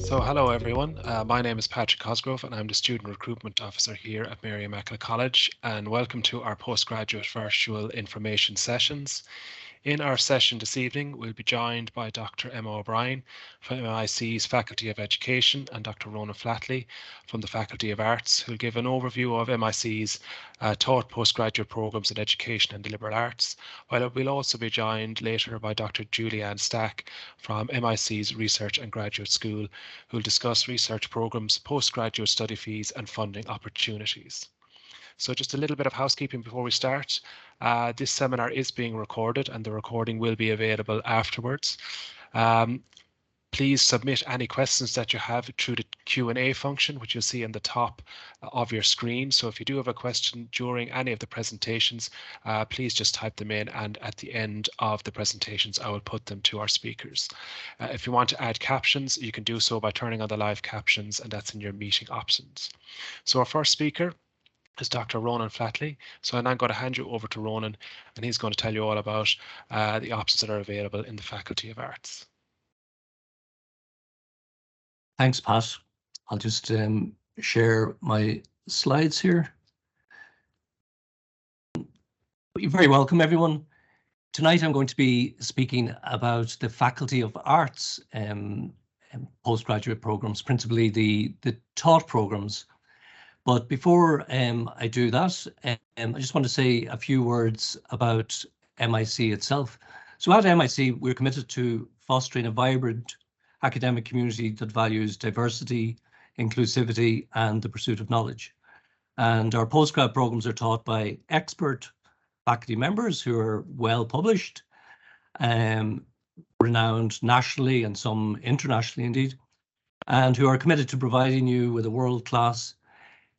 So hello everyone, my name is Patrick Cosgrove and I'm the Student Recruitment Officer here at Mary Immaculate College, and welcome to our postgraduate virtual information sessions. In our session this evening, we'll be joined by Dr Emma O'Brien from MIC's Faculty of Education and Dr Ronan Flatley from the Faculty of Arts, who'll give an overview of MIC's taught postgraduate programmes in education and the liberal arts, while we'll also be joined later by Dr Julianne from MIC's Research and Graduate School, who'll discuss research programmes, postgraduate study fees and funding opportunities. So just a little bit of housekeeping before we start. This seminar is being recorded and the recording will be available afterwards. Please submit any questions that you have through the Q&A function, which you'll see in the top of your screen. So if you do have a question during any of the presentations, please just type them in, and at the end of the presentations, I will put them to our speakers. If you want to add captions, you can do so by turning on the live captions, and that's in your meeting options. So our first speaker is Dr. Ronan Flatley. So I'm now going to hand you over to Ronan, and he's going to tell you all about the options that are available in the Faculty of Arts. Thanks, Pat. I'll just share my slides here. You're very welcome, everyone. Tonight I'm going to be speaking about the Faculty of Arts postgraduate programs, principally the taught programs. But before I do that, I just want to say a few words about MIC itself. So at MIC, we're committed to fostering a vibrant academic community that values diversity, inclusivity, and the pursuit of knowledge. And our postgrad programs are taught by expert faculty members who are well published, renowned nationally and some internationally indeed, and who are committed to providing you with a world-class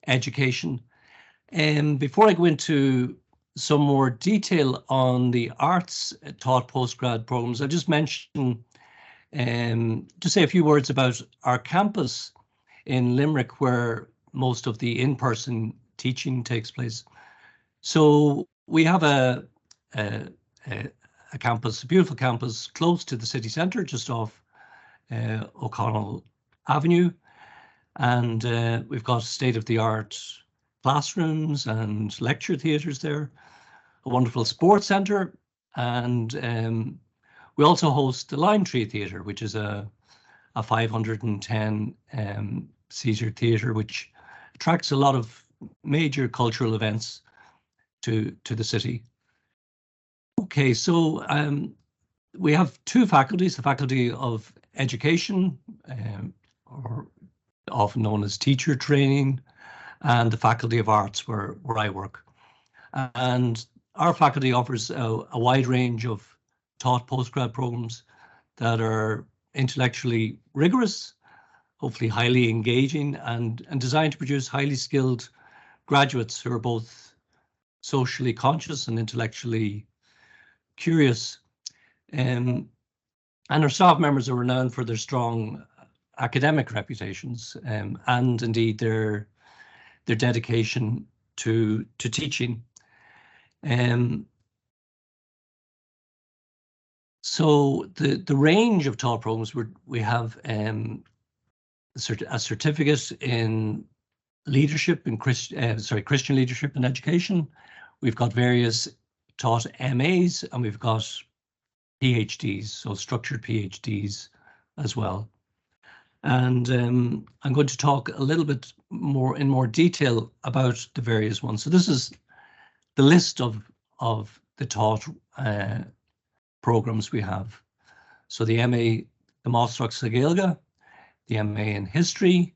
education. And before I go into some more detail on the arts taught postgrad programs, I just mention to say a few words about our campus in Limerick, where most of the in-person teaching takes place. So we have a campus, a beautiful campus, close to the city centre, just off O'Connell Avenue. And we've got state-of-the-art classrooms and lecture theatres there, a wonderful sports centre, and we also host the Lime Tree Theatre, which is a 510 seater theatre, which attracts a lot of major cultural events to the city. Okay, so we have two faculties: the Faculty of Education, or often known as teacher training, and the Faculty of Arts, where I work. And our faculty offers a wide range of taught postgrad programs that are intellectually rigorous, hopefully highly engaging, and designed to produce highly skilled graduates who are both socially conscious and intellectually curious. And our staff members are renowned for their strong academic reputations, and indeed their dedication to teaching. So the range of taught programs, we have a certificate in leadership in Christian leadership and education. We've got various taught MAs, and we've got PhDs, so structured PhDs as well. And I'm going to talk a little bit more in more detail about the various ones. So this is the list of the taught programs we have. So the MA, the Máisteach sa Gaeilge, the MA in history.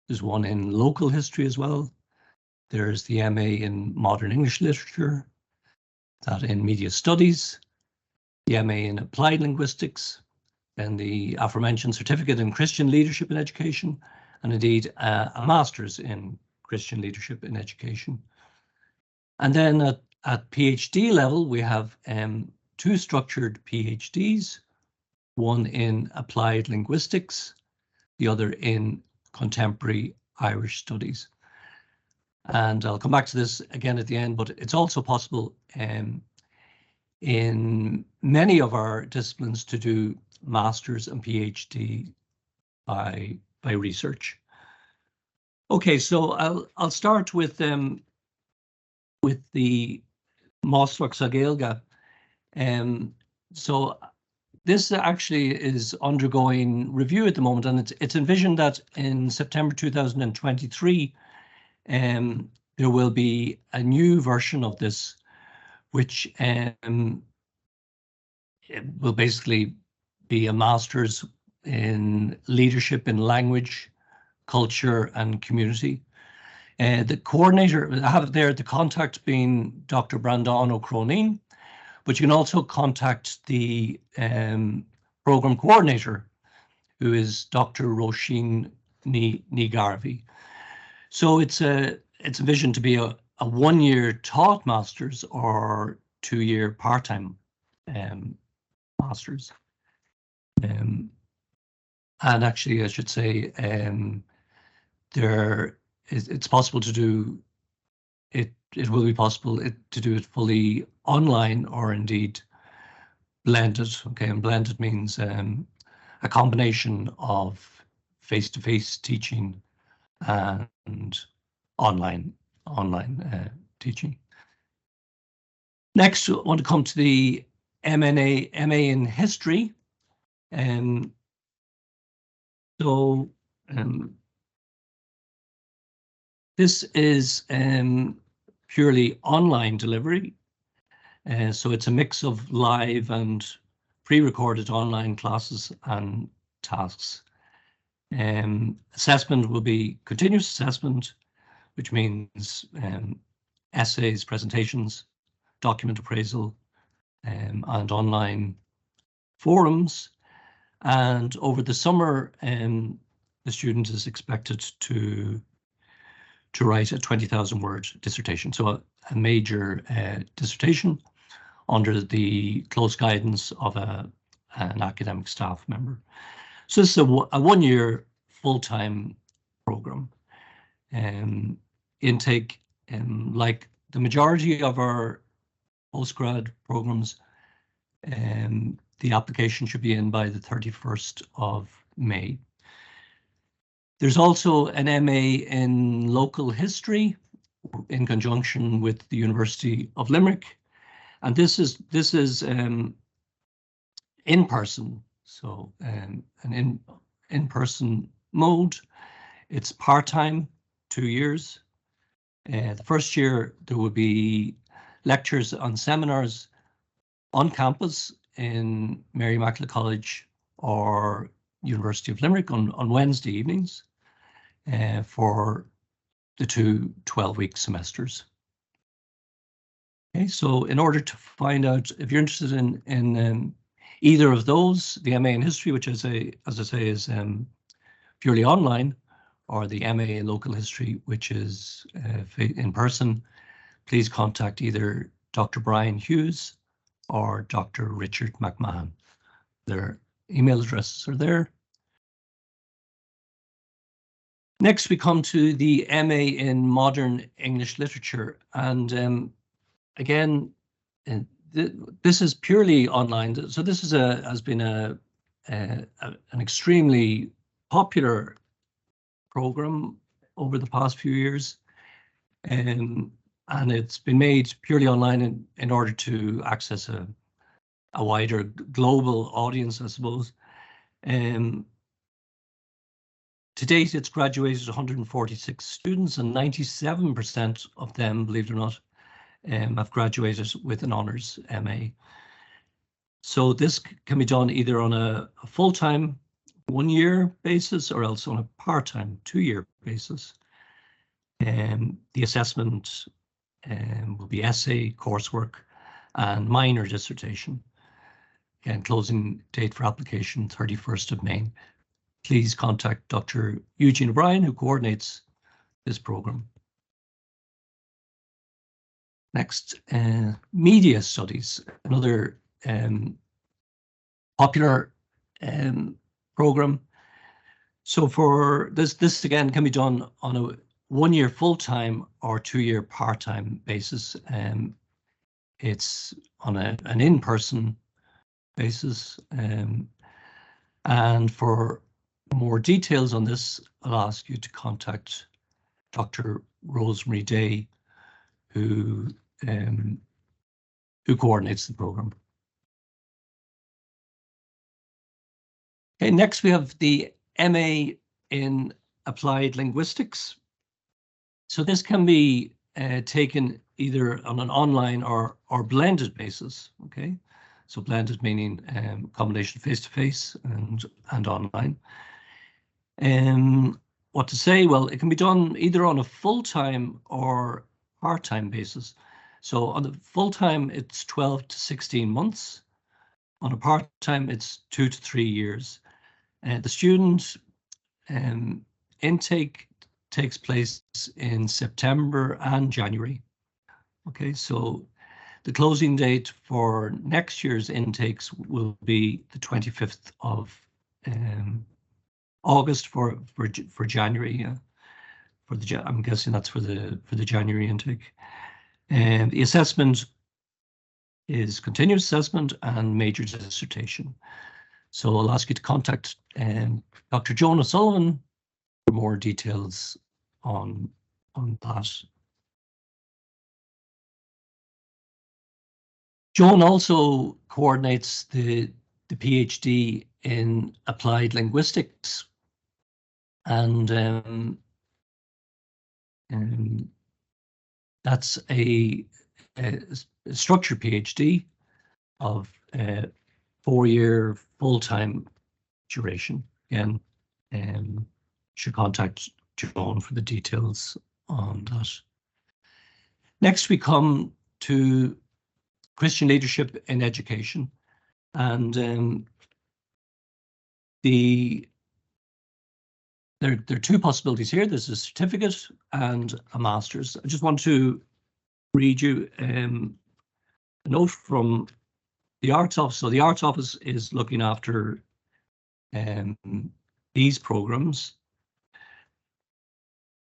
There's one in local history as well. There's the MA in modern English literature, that in media studies, the MA in applied linguistics, then the aforementioned certificate in Christian leadership in education, and indeed a master's in Christian leadership in education. And then at PhD level, we have two structured PhDs, one in applied linguistics, the other in contemporary Irish studies. And I'll come back to this again at the end, but it's also possible in many of our disciplines to do master's and PhD by research. Okay, so I'll start with the Mástreacht sa Gaeilge. So this actually is undergoing review at the moment, and it's envisioned that in September 2023, there will be a new version of this, which it will basically be a master's in leadership in language, culture, and community. The coordinator, I have there the contact being Dr. Brandon O'Cronin, but you can also contact the program coordinator, who is Dr. Roisin Ní Garvey. So it's envisioned to be a 1-year taught master's or 2-year part-time master's. And actually, I should say, it's possible to do it. It will be possible to do it fully online or indeed blended. Okay, and blended means a combination of face-to-face teaching and online teaching. Next, I want to come to the MA in history. This is purely online delivery. So it's a mix of live and pre-recorded online classes and tasks. Assessment will be continuous assessment, which means essays, presentations, document appraisal, and online forums. And over the summer, the student is expected to write a 20,000-word dissertation, so a major dissertation under the close guidance of an academic staff member. So this is a 1-year full-time program. Intake, like the majority of our postgrad programs, the application should be in by the 31st of May. There's also an MA in local history in conjunction with the University of Limerick, and this is in person, so an in-person mode. It's part-time, 2 years. The first year there will be lectures and seminars on campus in Mary Immaculate College or University of Limerick on Wednesday evenings for the 2 12-week semesters. Okay, so in order to find out if you're interested in either of those, the MA in history, which as I say is purely online, or the MA in local history, which is in person, please contact either Dr. Brian Hughes or Dr. Richard McMahon. Their email addresses are there. Next, we come to the MA in Modern English Literature, and again, this is purely online. So this is has been an extremely popular program over the past few years, and it's been made purely online in order to access a wider global audience, I suppose. To date, it's graduated 146 students, and 97% of them, believe it or not, have graduated with an honours MA. So this can be done either on a full-time 1-year basis or else on a part-time 2-year basis. The assessment will be essay, coursework, and minor dissertation. Again, closing date for application 31st of May. Please contact Dr. Eugene O'Brien, who coordinates this program. Next, media studies, another popular program. So for this again can be done on a 1-year full-time or 2-year part-time basis. It's on an in-person basis, and for more details on this, I'll ask you to contact Dr. Rosemary Day, who coordinates the program. Okay, next we have the MA in Applied Linguistics. So this can be taken either on an online or blended basis. Okay, so blended meaning combination face-to-face and online. What to say? Well, it can be done either on a full-time or part-time basis. So on the full-time, it's 12 to 16 months. On a part-time, it's 2 to 3 years. The student intake takes place in September and January. Okay, so the closing date for next year's intakes will be the 25th of August for January. Yeah, I'm guessing that's for the January intake. And the assessment is continuous assessment and major dissertation. So I'll ask you to contact Dr. Joan O'Sullivan for more details on that. Joan also coordinates the PhD in Applied Linguistics, and that's a structured PhD of 4-year full-time duration. Again, should contact Joan for the details on that. Next, we come to Christian leadership in education, and there are two possibilities here. There's a certificate and a master's. I just want to read you a note from the Arts Office. So the Arts Office is looking after these programs.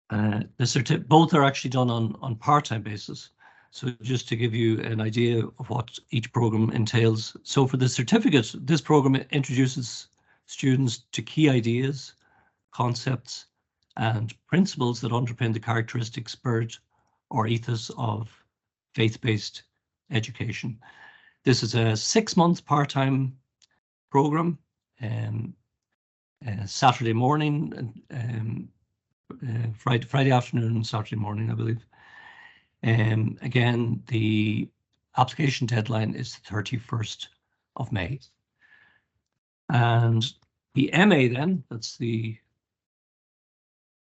Both are actually done on part-time basis. So just to give you an idea of what each program entails. So for the certificate, this program introduces students to key ideas, concepts, and principles that underpin the characteristic spirit or ethos of faith-based education. This is a 6-month part-time program, Saturday morning, Friday afternoon and Saturday morning, I believe. Again, the application deadline is the 31st of May. And the MA then, that's the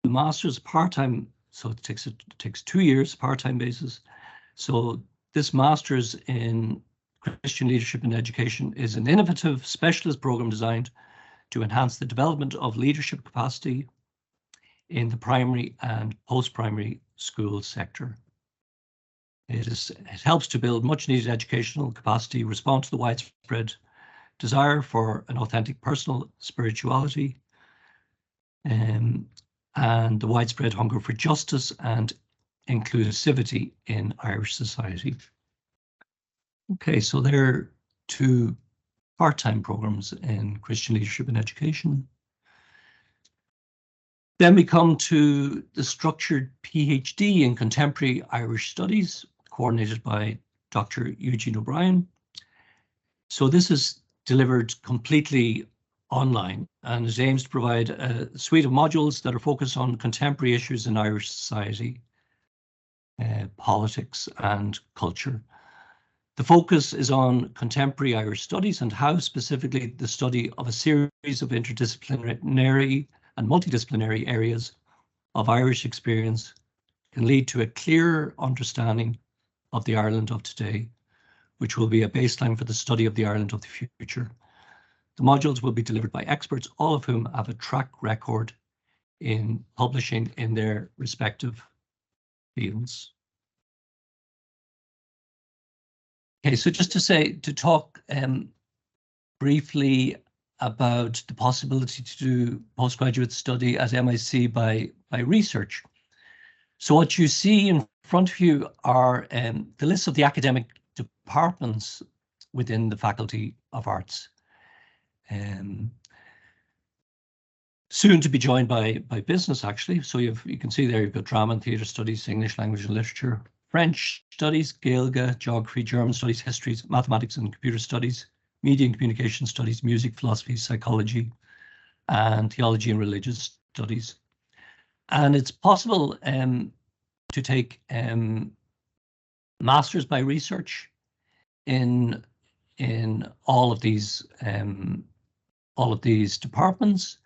master's part-time, so it takes 2 years, part-time basis. So this master's in Christian leadership in education is an innovative specialist program designed to enhance the development of leadership capacity in the primary and post-primary school sector. It helps to build much needed educational capacity, respond to the widespread desire for an authentic personal spirituality, and the widespread hunger for justice and inclusivity in Irish society. Okay, so there are two part-time programs in Christian leadership in education. Then we come to the structured PhD in contemporary Irish studies, coordinated by Dr. Eugene O'Brien. So this is delivered completely online and it aims to provide a suite of modules that are focused on contemporary issues in Irish society, politics and culture. The focus is on contemporary Irish studies and how specifically the study of a series of interdisciplinary and multidisciplinary areas of Irish experience can lead to a clearer understanding of the Ireland of today, which will be a baseline for the study of the Ireland of the future. The modules will be delivered by experts, all of whom have a track record in publishing in their respective fields. Okay, so just to talk briefly about the possibility to do postgraduate study at MIC by research. So what you see in front of you are the list of the academic departments within the Faculty of Arts. soon to be joined by business, actually. So you can see there you've got drama and theatre studies, English language and literature, French studies, Gaeilge, geography, German studies, history, mathematics and computer studies, media and communication studies, music, philosophy, psychology, and theology and religious studies. And it's possible to take masters by research in all of these departments.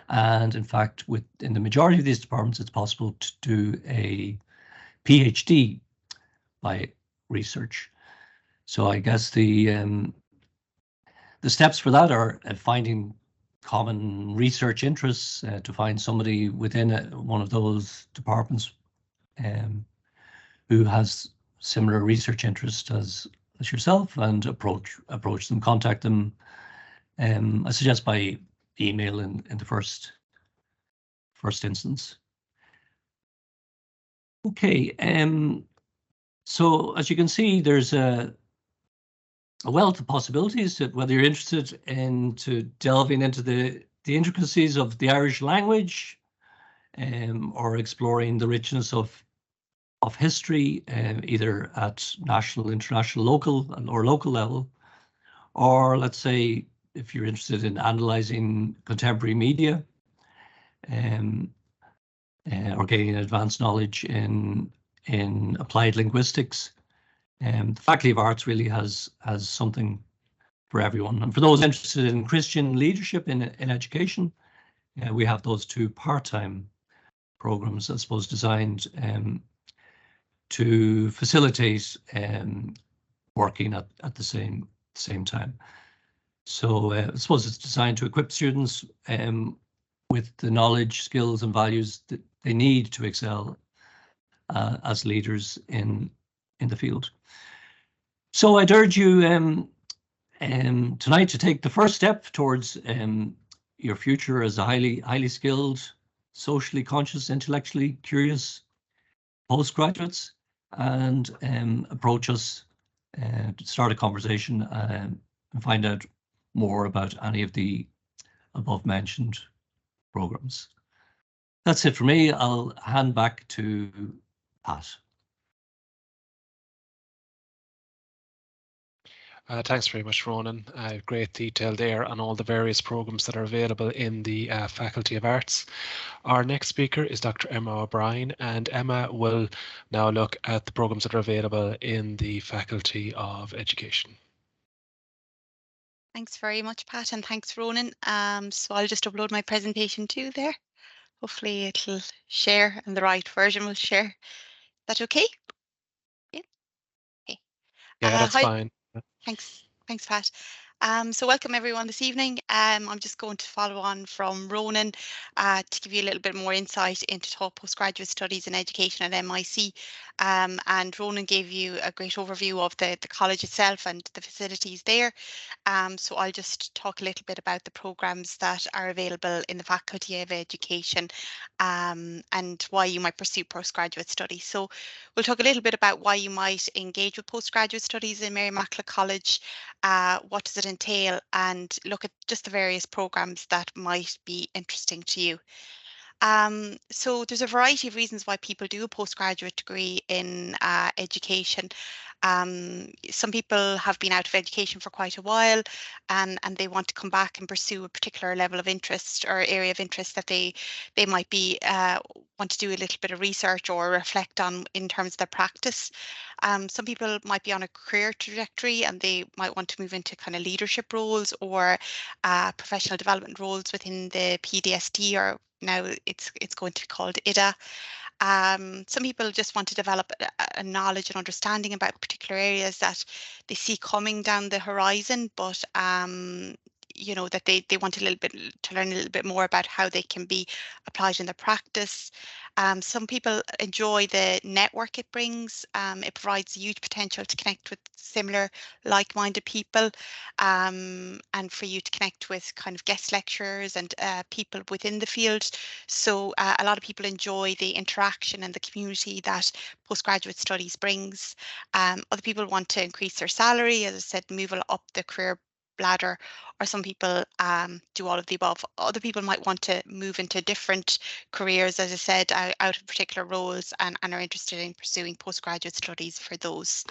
And in fact, in the majority of these departments, it's possible to do a PhD by research. So I guess the steps for that are finding common research interests, to find somebody within one of those departments who has similar research interest as yourself, and approach them, contact them. I suggest by email in the first instance. Okay, so as you can see, there's a wealth of possibilities, that whether you're interested in delving into the intricacies of the Irish language, or exploring the richness of history, either at national, international, local level, or let's say if you're interested in analyzing contemporary media, or gaining advanced knowledge in applied linguistics, the Faculty of Arts really has something for everyone. And for those interested in Christian leadership in education, we have those two part-time programs, I suppose, designed to facilitate working at the same time. So I suppose it's designed to equip students with the knowledge, skills, and values that they need to excel as leaders in the field. So I'd urge you tonight to take the first step towards your future as a highly skilled, socially conscious, intellectually curious postgraduates, and approach us to start a conversation and find out more about any of the above mentioned programs. That's it for me. I'll hand back to Pat. Thanks very much, Ronan. Great detail there on all the various programs that are available in the Faculty of Arts. Our next speaker is Dr. Emma O'Brien, and Emma will now look at the programs that are available in the Faculty of Education. Thanks very much, Pat, and thanks, Ronan. So I'll just upload my presentation too there. Hopefully it'll share and the right version will share. Is that okay? Yeah. Okay. Yeah, that's hi. fine. Thanks, Pat. So welcome everyone this evening. I'm just going to follow on from Ronan to give you a little bit more insight into postgraduate studies in education at MIC. And Ronan gave you a great overview of the college itself and the facilities there. So I'll just talk a little bit about the programs that are available in the Faculty of Education, and why you might pursue postgraduate studies. So we'll talk a little bit about why you might engage with postgraduate studies in Mary Immaculate College, what does it entail, and look at just the various programs that might be interesting to you. So there's a variety of reasons why people do a postgraduate degree in education. Some people have been out of education for quite a while, and they want to come back and pursue a particular level of interest or area of interest that they might be want to do a little bit of research or reflect on in terms of their practice. Some people might be on a career trajectory and they might want to move into kind of leadership roles or professional development roles within the PDST, or now it's going to be called IDA. Some people just want to develop a knowledge and understanding about particular areas that they see coming down the horizon, but you know, that they want to learn a little bit more about how they can be applied in their practice. Some people enjoy the network it brings. It provides huge potential to connect with similar like-minded people, and for you to connect with kind of guest lecturers and people within the field. So a lot of people enjoy the interaction and the community that postgraduate studies brings. Other people want to increase their salary, as I said, move up the career bladder, or some people do all of the above. Other people might want to move into different careers, as I said, out of particular roles, and are interested in pursuing postgraduate studies for those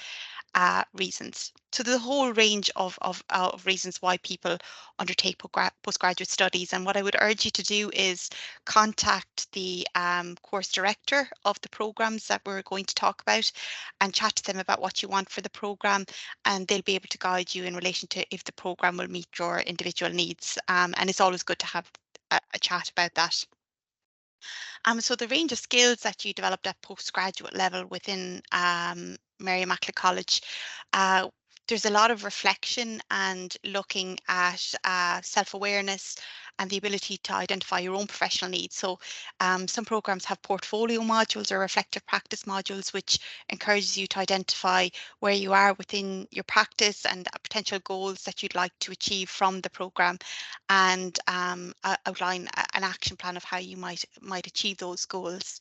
reasons. So there's a whole range of reasons why people undertake postgraduate studies, and what I would urge you to do is contact the course director of the programs that we're going to talk about and chat to them about what you want for the program, and they'll be able to guide you in relation to if the program will meet your individual needs, and it's always good to have a chat about that. So the range of skills that you developed at postgraduate level within Mary Immaculate College, there's a lot of reflection and looking at self-awareness and the ability to identify your own professional needs. So some programs have portfolio modules or reflective practice modules, which encourages you to identify where you are within your practice and potential goals that you'd like to achieve from the program, and outline an action plan of how you might achieve those goals.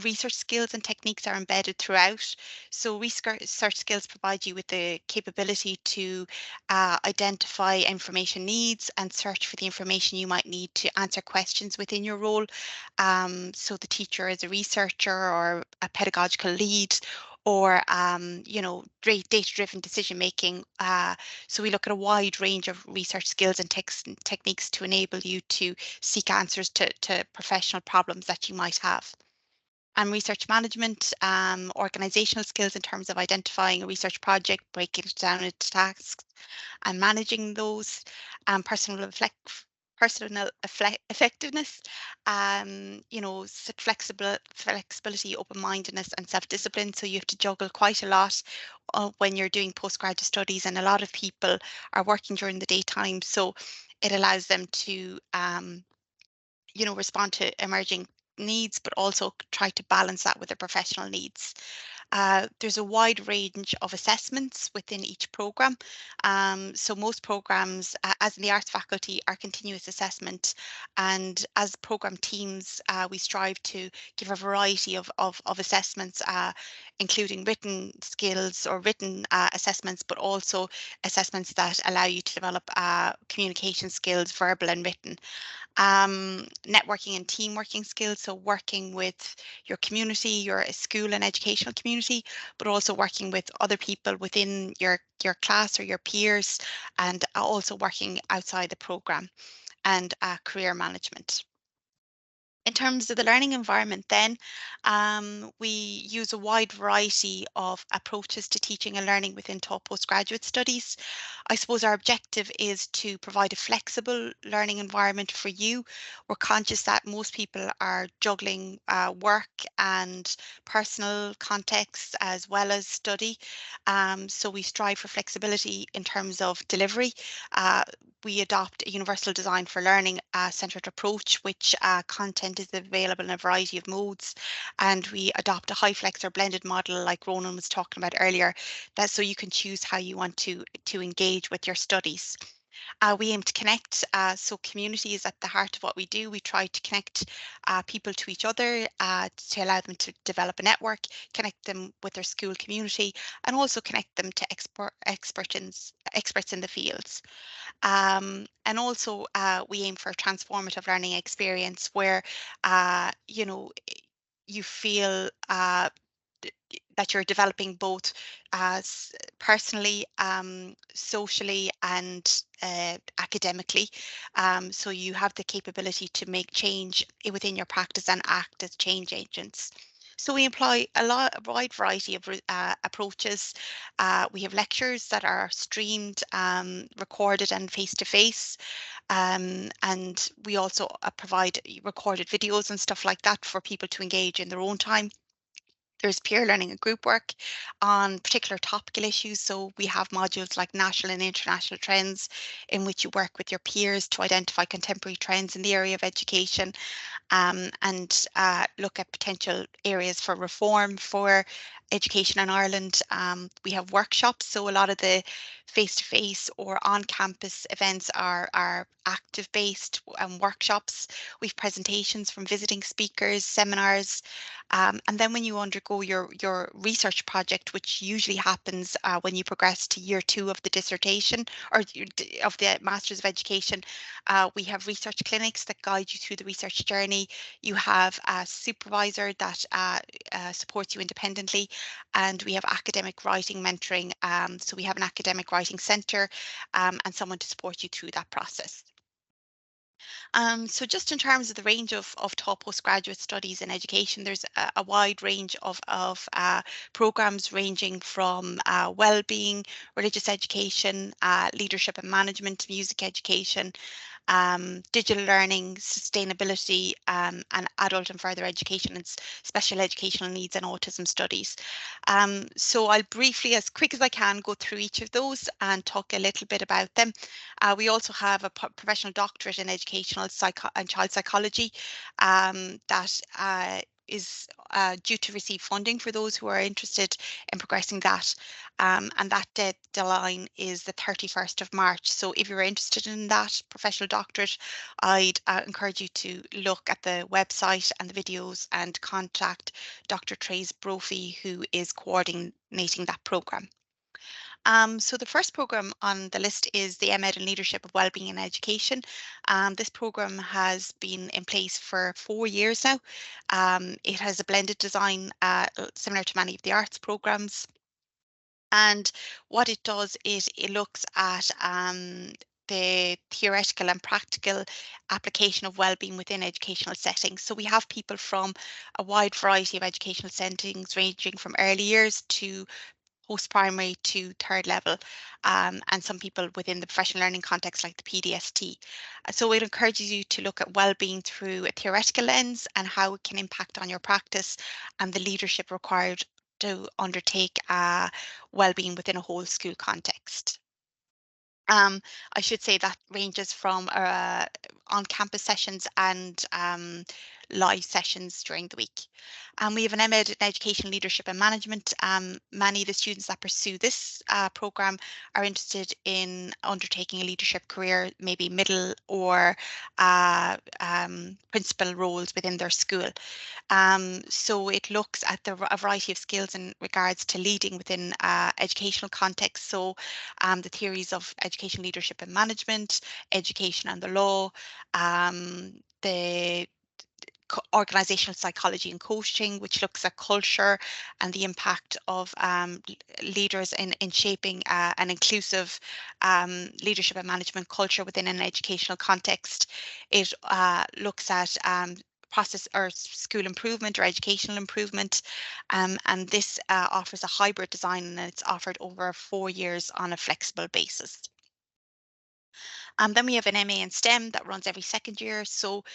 Research skills and techniques are embedded throughout. So research skills provide you with the capability to identify information needs and search for the information you might need to answer questions within your role. So the teacher is a researcher or a pedagogical lead, or data-driven decision making. So we look at a wide range of research skills and techniques to enable you to seek answers to professional problems that you might have. And research management, organizational skills in terms of identifying a research project, breaking it down into tasks and managing those, personal effectiveness, flexibility, open-mindedness and self-discipline. So you have to juggle quite a lot when you're doing postgraduate studies, and a lot of people are working during the daytime, so it allows them to respond to emerging needs, but also try to balance that with their professional needs. There's a wide range of assessments within each program. So most programs, as in the arts faculty, are continuous assessment, and as program teams, we strive to give a variety of assessments, including written skills or written assessments, but also assessments that allow you to develop communication skills, verbal and written. Networking and team working skills, so working with your community, your school and educational community, but also working with other people within your class or your peers, and also working outside the program, and career management. In terms of the learning environment then, we use a wide variety of approaches to teaching and learning within top postgraduate studies. I suppose our objective is to provide a flexible learning environment for you. We're conscious that most people are juggling work and personal contexts as well as study. So we strive for flexibility in terms of delivery. We adopt a universal design for learning centred approach, which content is available in a variety of modes, and we adopt a high flex or blended model like Ronan was talking about earlier, that so you can choose how you want to engage with your studies. We aim to connect, so community is at the heart of what we do. We try to connect people to each other to allow them to develop a network, connect them with their school community, and also connect them to experts in the fields. And also we aim for a transformative learning experience where you feel that you're developing both personally, socially, and academically. So you have the capability to make change within your practice and act as change agents. So we employ a wide variety of approaches. We have lectures that are streamed, recorded and face-to-face. And we also provide recorded videos and stuff like that for people to engage in their own time. There's peer learning and group work on particular topical issues. So we have modules like national and international trends, in which you work with your peers to identify contemporary trends in the area of education, and look at potential areas for reform for education in Ireland, we have workshops, so a lot of the face-to-face or on-campus events are active-based workshops. We've presentations from visiting speakers, seminars, and then when you undergo your research project, which usually happens when you progress to year 2 of the dissertation or of the Masters of Education, we have research clinics that guide you through the research journey. You have a supervisor that supports you independently, and we have academic writing mentoring. So we have an academic writing centre and someone to support you through that process. So just in terms of the range of taught postgraduate studies in education, there's a wide range of programs ranging from well-being, religious education, leadership and management, music education, digital learning, sustainability, and adult and further education and special educational needs and autism studies. So I'll briefly, as quick as I can, go through each of those and talk a little bit about them. We also have a professional doctorate in educational and child psychology that is due to receive funding for those who are interested in progressing that. And that deadline is the 31st of March. So if you're interested in that professional doctorate, I'd encourage you to look at the website and the videos and contact Dr. Trace Brophy, who is coordinating that programme. So the first programme on the list is the MEd in Leadership of Wellbeing and Education. This programme has been in place for 4 years now. It has a blended design similar to many of the arts programmes. And what it does is it looks at the theoretical and practical application of wellbeing within educational settings. So we have people from a wide variety of educational settings, ranging from early years to post-primary to third level, and some people within the professional learning context like the PDST. So it encourages you to look at wellbeing through a theoretical lens and how it can impact on your practice and the leadership required to undertake wellbeing within a whole school context. I should say that ranges from on-campus sessions and live sessions during the week. We have an MEd in Education, Leadership and Management. Many of the students that pursue this programme are interested in undertaking a leadership career, maybe middle or principal roles within their school. So it looks at a variety of skills in regards to leading within educational context. So the theories of education, leadership and management, education and the law, the organizational psychology and coaching, which looks at culture and the impact of leaders in shaping an inclusive leadership and management culture within an educational context. It looks at process or school improvement or educational improvement, and this offers a hybrid design, and it's offered over 4 years on a flexible basis. Then we have an MA in STEM that runs every second year, so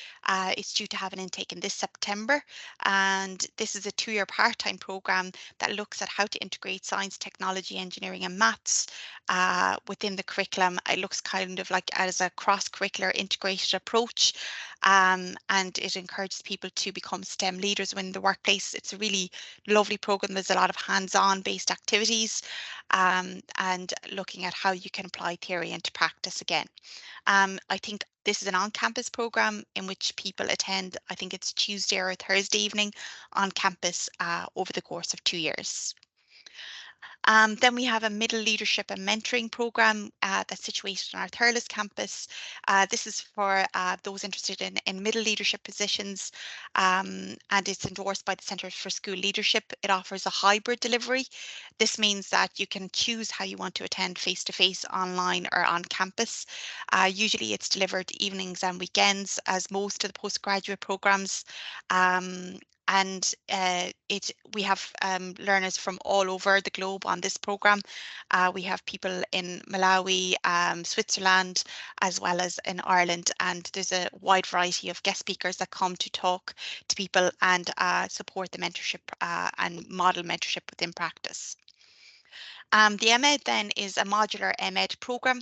it's due to have an intake in this September, and this is a 2-year part-time programme that looks at how to integrate science, technology, engineering and maths within the curriculum. It looks kind of like as a cross-curricular integrated approach, and it encourages people to become STEM leaders within the workplace. It's a really lovely programme. There's a lot of hands-on based activities and looking at how you can apply theory into practice again. I think this is an on-campus programme in which people attend, I think it's Tuesday or Thursday evening on campus over the course of 2 years. Then we have a middle leadership and mentoring programme that's situated on our Thurles campus. This is for those interested in middle leadership positions, and it's endorsed by the Centre for School Leadership. It offers a hybrid delivery. This means that you can choose how you want to attend face-to-face, online or on campus. Usually it's delivered evenings and weekends, as most of the postgraduate programmes. And we have learners from all over the globe on this programme. We have people in Malawi, Switzerland, as well as in Ireland, and there's a wide variety of guest speakers that come to talk to people and support the mentorship and model mentorship within practice. The MEd then is a modular MEd programme.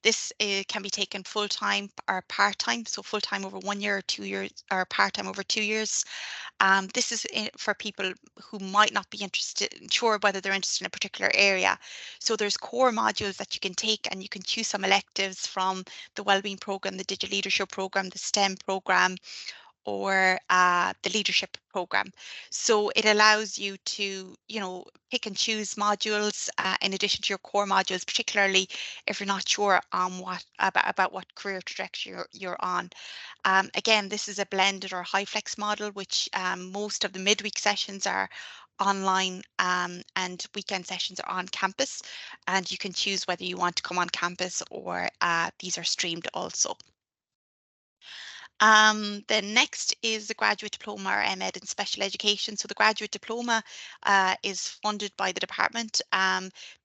This can be taken full-time or part-time, so full-time over 1 year or 2 years, or part-time over 2 years. This is for people who might not be sure whether they're interested in a particular area. So there's core modules that you can take, and you can choose some electives from the Wellbeing Programme, the Digital Leadership Programme, the STEM Programme, or the leadership program. So it allows you to, pick and choose modules in addition to your core modules, particularly if you're not sure on about what career trajectory you're on. Again, this is a blended or high flex model, which most of the midweek sessions are online, and weekend sessions are on campus, and you can choose whether you want to come on campus or these are streamed also. The next is the Graduate Diploma or MEd in Special Education. So the Graduate Diploma is funded by the department.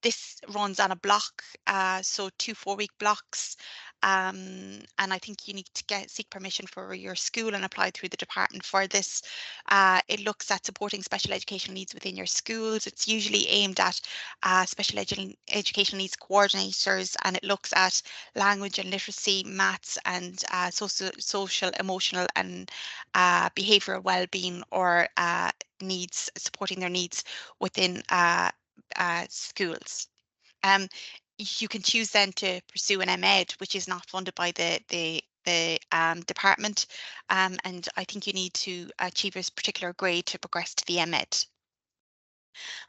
This runs on a block, so 2 4-week blocks. And I think you need to seek permission for your school and apply through the department for this. It looks at supporting special education needs within your schools. It's usually aimed at special education needs coordinators, and it looks at language and literacy, maths, and social, emotional, and behavioural well-being, or needs, supporting their needs within schools. You can choose then to pursue an MEd, which is not funded by the department, and I think you need to achieve a particular grade to progress to the MEd.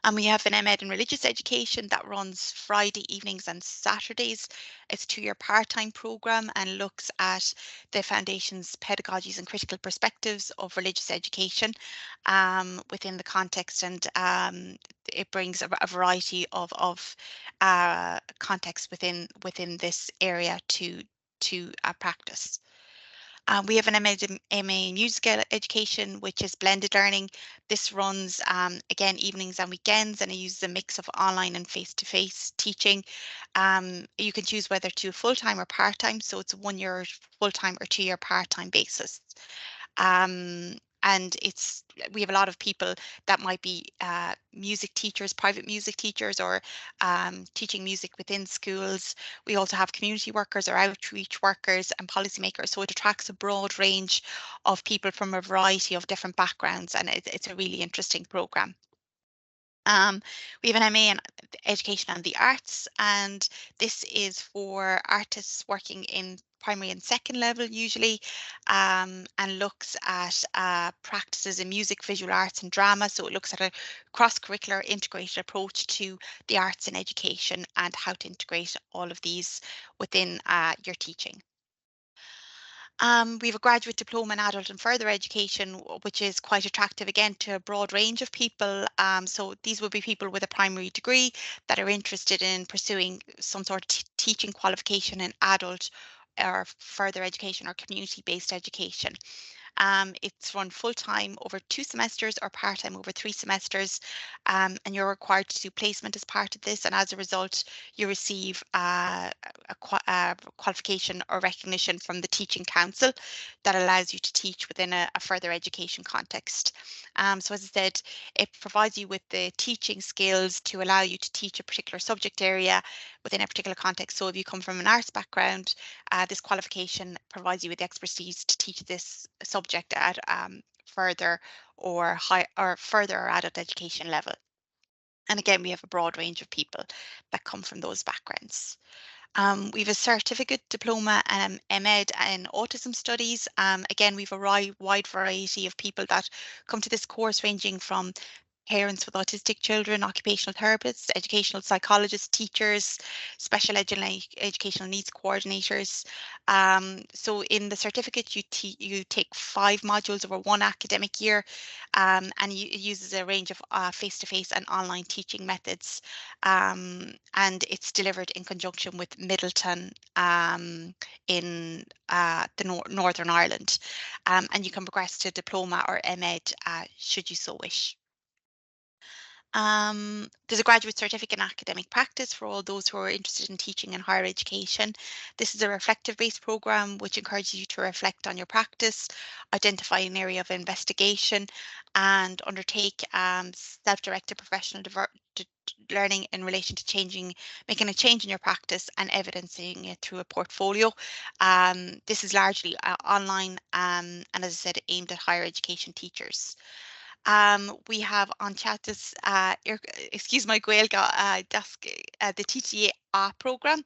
And we have an MEd in Religious Education that runs Friday evenings and Saturdays. It's a 2-year part-time programme and looks at the foundation's pedagogies and critical perspectives of religious education within the context, and it brings a variety of contexts within this area to practice. We have an MA in Musical Education, which is blended learning. This runs, again, evenings and weekends, and it uses a mix of online and face-to-face teaching. You can choose whether to full-time or part-time, so it's a 1-year full-time or 2-year part-time basis. And we have a lot of people that might be music teachers, private music teachers, or teaching music within schools. We also have community workers or outreach workers and policymakers. So it attracts a broad range of people from a variety of different backgrounds, and it's a really interesting programme. We have an MA in Education and the Arts, and this is for artists working in primary and second level usually, and looks at practices in music, visual arts and drama. So it looks at a cross-curricular integrated approach to the arts in education and how to integrate all of these within your teaching. We have a graduate diploma in adult and further education, which is quite attractive again to a broad range of people. So these would be people with a primary degree that are interested in pursuing some sort of teaching qualification in adult or further education or community-based education. It's run full-time over 2 semesters or part-time over 3 semesters, and you're required to do placement as part of this, and as a result you receive a qualification or recognition from the Teaching Council that allows you to teach within a further education context. So as I said, it provides you with the teaching skills to allow you to teach a particular subject area within a particular context. So if you come from an arts background, this qualification provides you with the expertise to teach this subject at further or further or adult education level. And again, we have a broad range of people that come from those backgrounds. We have a certificate, diploma, and MEd in autism studies. Again, we have a wide variety of people that come to this course, ranging from parents with autistic children, occupational therapists, educational psychologists, teachers, special educational needs coordinators. So in the certificate, you take 5 modules over 1 academic year, and it uses a range of face-to-face and online teaching methods, and it's delivered in conjunction with Middleton in the Northern Ireland, and you can progress to diploma or MEd should you so wish. There's a graduate certificate in academic practice for all those who are interested in teaching in higher education. This is a reflective-based programme which encourages you to reflect on your practice, identify an area of investigation, and undertake self-directed professional learning in relation to making a change in your practice and evidencing it through a portfolio. This is largely online and, as I said, aimed at higher education teachers. We have on chatas, excuse my Gaeilge, the TTA programme.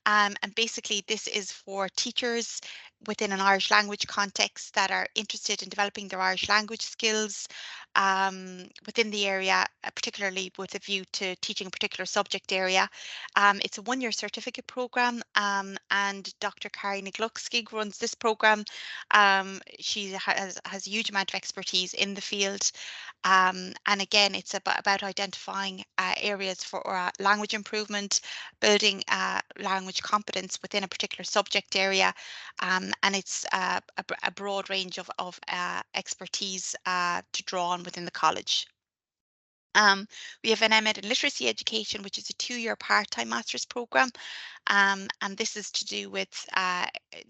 And basically this is for teachers within an Irish language context that are interested in developing their Irish language skills within the area, particularly with a view to teaching a particular subject area. It's a one-year certificate programme and Dr. Kari Nagluckskig runs this programme. She has a huge amount of expertise in the field. And again, it's about identifying areas for language improvement, building language competence within a particular subject area, and it's a broad range of expertise to draw on within the college. We have an MEd in Literacy Education, which is a 2-year part-time master's programme, and this is to do with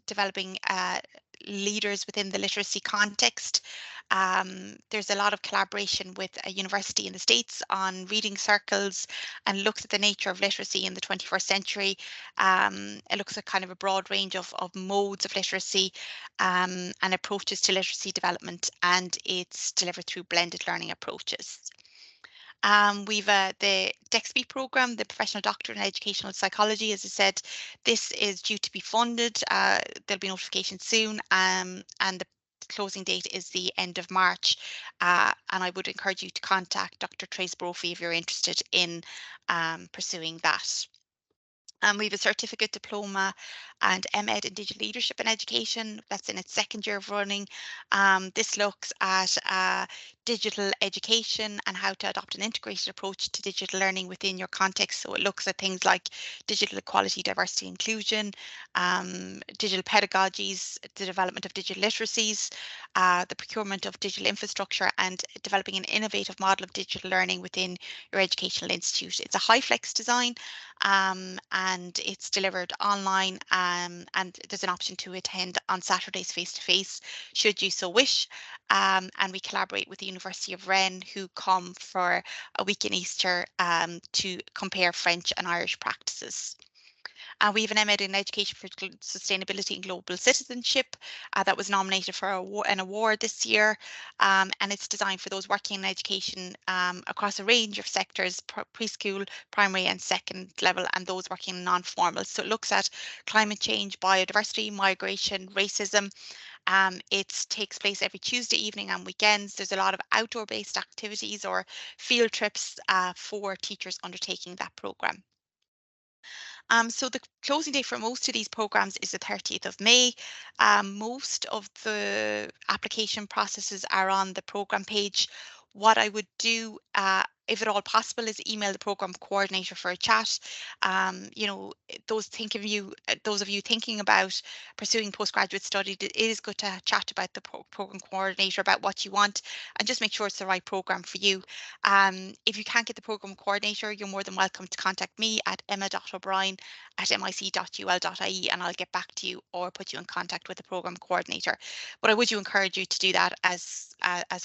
developing leaders within the literacy context. There's a lot of collaboration with a university in the States on reading circles and looks at the nature of literacy in the 21st century. It looks at kind of a broad range of modes of literacy and approaches to literacy development, and it's delivered through blended learning approaches. We've the DEXB programme, the Professional Doctorate in Educational Psychology. As I said, this is due to be funded. There'll be notification soon, and the closing date is the end of March. And I would encourage you to contact Dr. Trace Brophy if you're interested in pursuing that. We have a certificate diploma and MEd in digital leadership and education. That's in its 2nd year of running. This looks at digital education and how to adopt an integrated approach to digital learning within your context. So it looks at things like digital equality, diversity, inclusion, digital pedagogies, the development of digital literacies, the procurement of digital infrastructure, and developing an innovative model of digital learning within your educational institute. It's a high flex design, and it's delivered online, and there's an option to attend on Saturdays face-to-face should you so wish, and we collaborate with the University of Rennes, who come for a week in Easter to compare French and Irish practices. We have an MEd in Education for Sustainability and Global Citizenship that was nominated for an award this year, and it's designed for those working in education across a range of sectors, preschool, primary and second level, and those working in non-formal. So it looks at climate change, biodiversity, migration, racism. It takes place every Tuesday evening and weekends. There's a lot of outdoor-based activities or field trips for teachers undertaking that programme. So the closing date for most of these programs is the 30th of May. Most of the application processes are on the program page. What I would do, if at all possible, is email the program coordinator for a chat. You know, those of you thinking about pursuing postgraduate study, it is good to chat about the program coordinator about what you want and just make sure it's the right program for you. If you can't get the program coordinator, you're more than welcome to contact me at emma.o'brien@mic.ul.ie and I'll get back to you or put you in contact with the program coordinator. But I would encourage you to do that as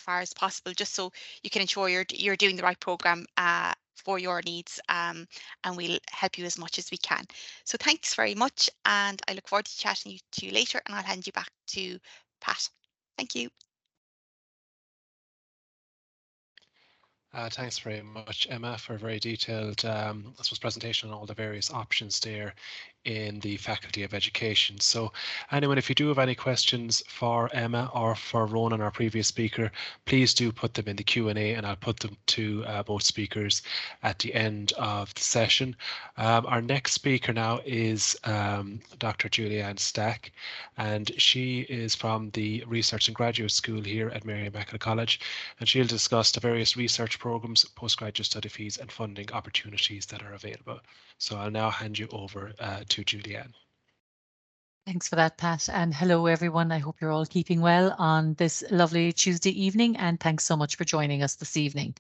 far as possible, just so you can ensure you're doing the right program for your needs, and we'll help you as much as we can. So thanks very much, and I look forward to chatting to you later, and I'll hand you back to Pat. Thank you. Thanks very much, Emma, for a very detailed I suppose presentation on all the various options there in the Faculty of Education. So anyone, if you do have any questions for Emma or for Ronan, our previous speaker, please do put them in the Q&A and I'll put them to both speakers at the end of the session. Our next speaker now is Dr. Julianne Stack, and she is from the Research and Graduate School here at Mary Immaculate College, and she'll discuss the various research programs, postgraduate study fees and funding opportunities that are available. So I'll now hand you over to Julianne. Thanks for that, Pat. And hello, everyone. I hope you're all keeping well on this lovely Tuesday evening. And thanks so much for joining us this evening.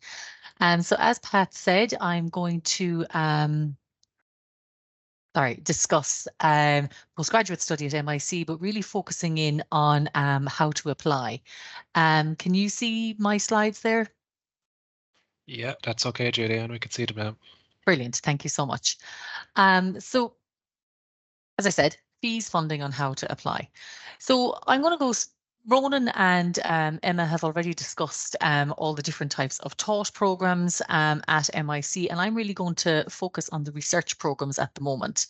So as Pat said, I'm going to discuss postgraduate study at MIC, but really focusing in on how to apply. Can you see my slides there? Yeah, that's okay, Julianne. We can see them now. Brilliant. Thank you so much. So, as I said, fees, funding, on how to apply. So I'm going to go. Ronan and Emma have already discussed all the different types of taught programs at MIC, and I'm really going to focus on the research programs at the moment.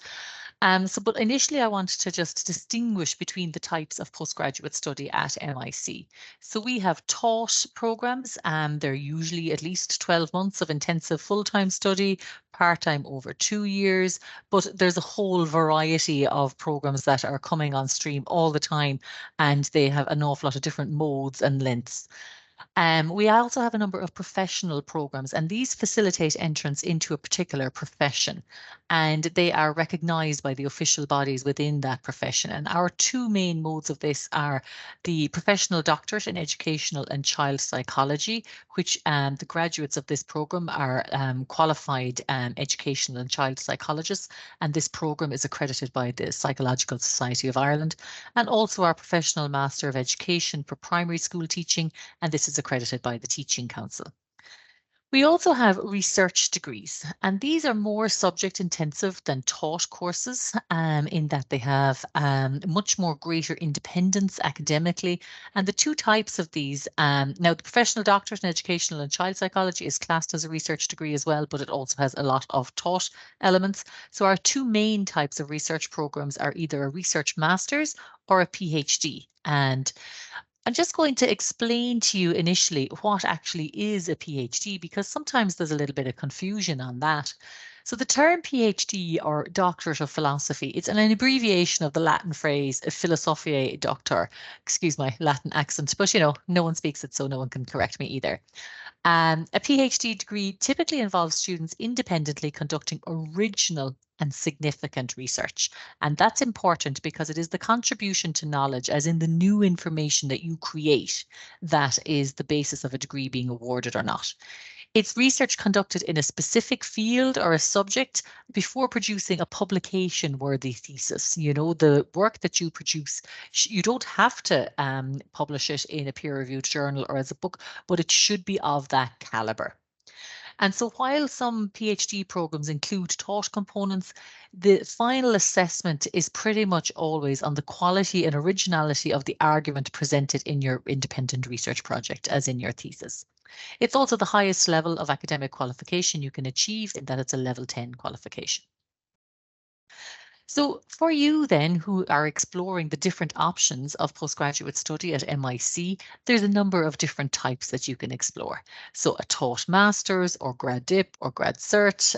But initially I wanted to just distinguish between the types of postgraduate study at MIC. So we have taught programs, they're usually at least 12 months of intensive full-time study, part-time over 2 years, but there's a whole variety of programs that are coming on stream all the time, and they have an awful lot of different modes and lengths. We also have a number of professional programs, and these facilitate entrance into a particular profession, and they are recognized by the official bodies within that profession. And our two main modes of this are the professional doctorate in educational and child psychology, which the graduates of this program are qualified educational and child psychologists, and this program is accredited by the Psychological Society of Ireland, and also our professional Master of Education for primary school teaching, and this is accredited by the Teaching Council. We also have research degrees, and these are more subject intensive than taught courses in that they have much more greater independence academically. And the two types of these, now the professional doctorate in educational and child psychology is classed as a research degree as well, but it also has a lot of taught elements. So our two main types of research programs are either a research master's or a PhD. And I'm just going to explain to you initially what actually is a PhD, because sometimes there's a little bit of confusion on that. So the term PhD, or Doctorate of Philosophy, it's an abbreviation of the Latin phrase Philosophiae Doctor. Excuse my Latin accent, but no one speaks it, so no one can correct me either. A PhD degree typically involves students independently conducting original and significant research. And that's important because it is the contribution to knowledge, as in the new information that you create, that is the basis of a degree being awarded or not. It's research conducted in a specific field or a subject before producing a publication-worthy thesis. The work that you produce, you don't have to publish it in a peer-reviewed journal or as a book, but it should be of that caliber. And so while some PhD programs include taught components, the final assessment is pretty much always on the quality and originality of the argument presented in your independent research project, as in your thesis. It's also the highest level of academic qualification you can achieve, in that it's a level 10 qualification. So for you then, who are exploring the different options of postgraduate study at MIC, there's a number of different types that you can explore. So a taught master's or grad dip or grad cert,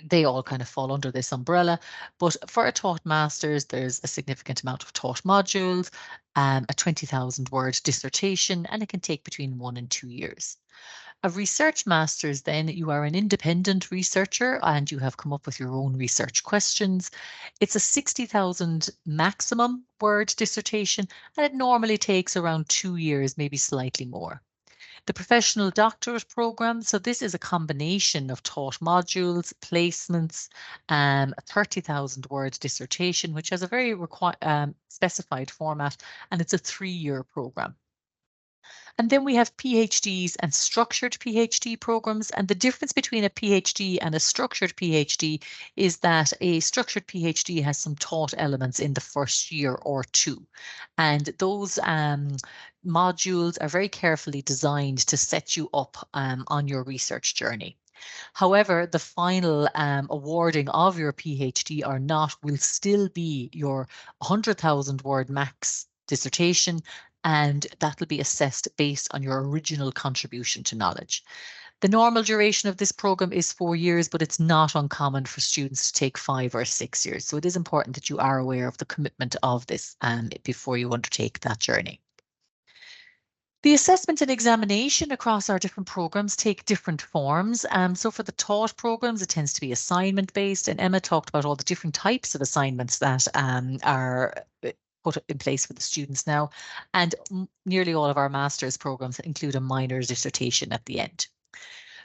they all kind of fall under this umbrella. But for a taught master's, there's a significant amount of taught modules, a 20,000 word dissertation, and it can take between 1 and 2 years. A research master's, then, you are an independent researcher and you have come up with your own research questions. It's a 60,000 maximum word dissertation, and it normally takes around 2 years, maybe slightly more. The professional doctorate program, so this is a combination of taught modules, placements, a 30,000 word dissertation, which has a very specified format, and it's a 3-year program. And then we have PhDs and structured PhD programs. And the difference between a PhD and a structured PhD is that a structured PhD has some taught elements in the first year or two. And those modules are very carefully designed to set you up on your research journey. However, the final awarding of your PhD or not will still be your 100,000 word max dissertation, and that will be assessed based on your original contribution to knowledge. The normal duration of this program is 4 years, but it's not uncommon for students to take 5 or 6 years. So it is important that you are aware of the commitment of this before you undertake that journey. The assessment and examination across our different programs take different forms. So for the taught programs, it tends to be assignment based, and Emma talked about all the different types of assignments that are put in place for the students now. And nearly all of our master's programs include a minor dissertation at the end.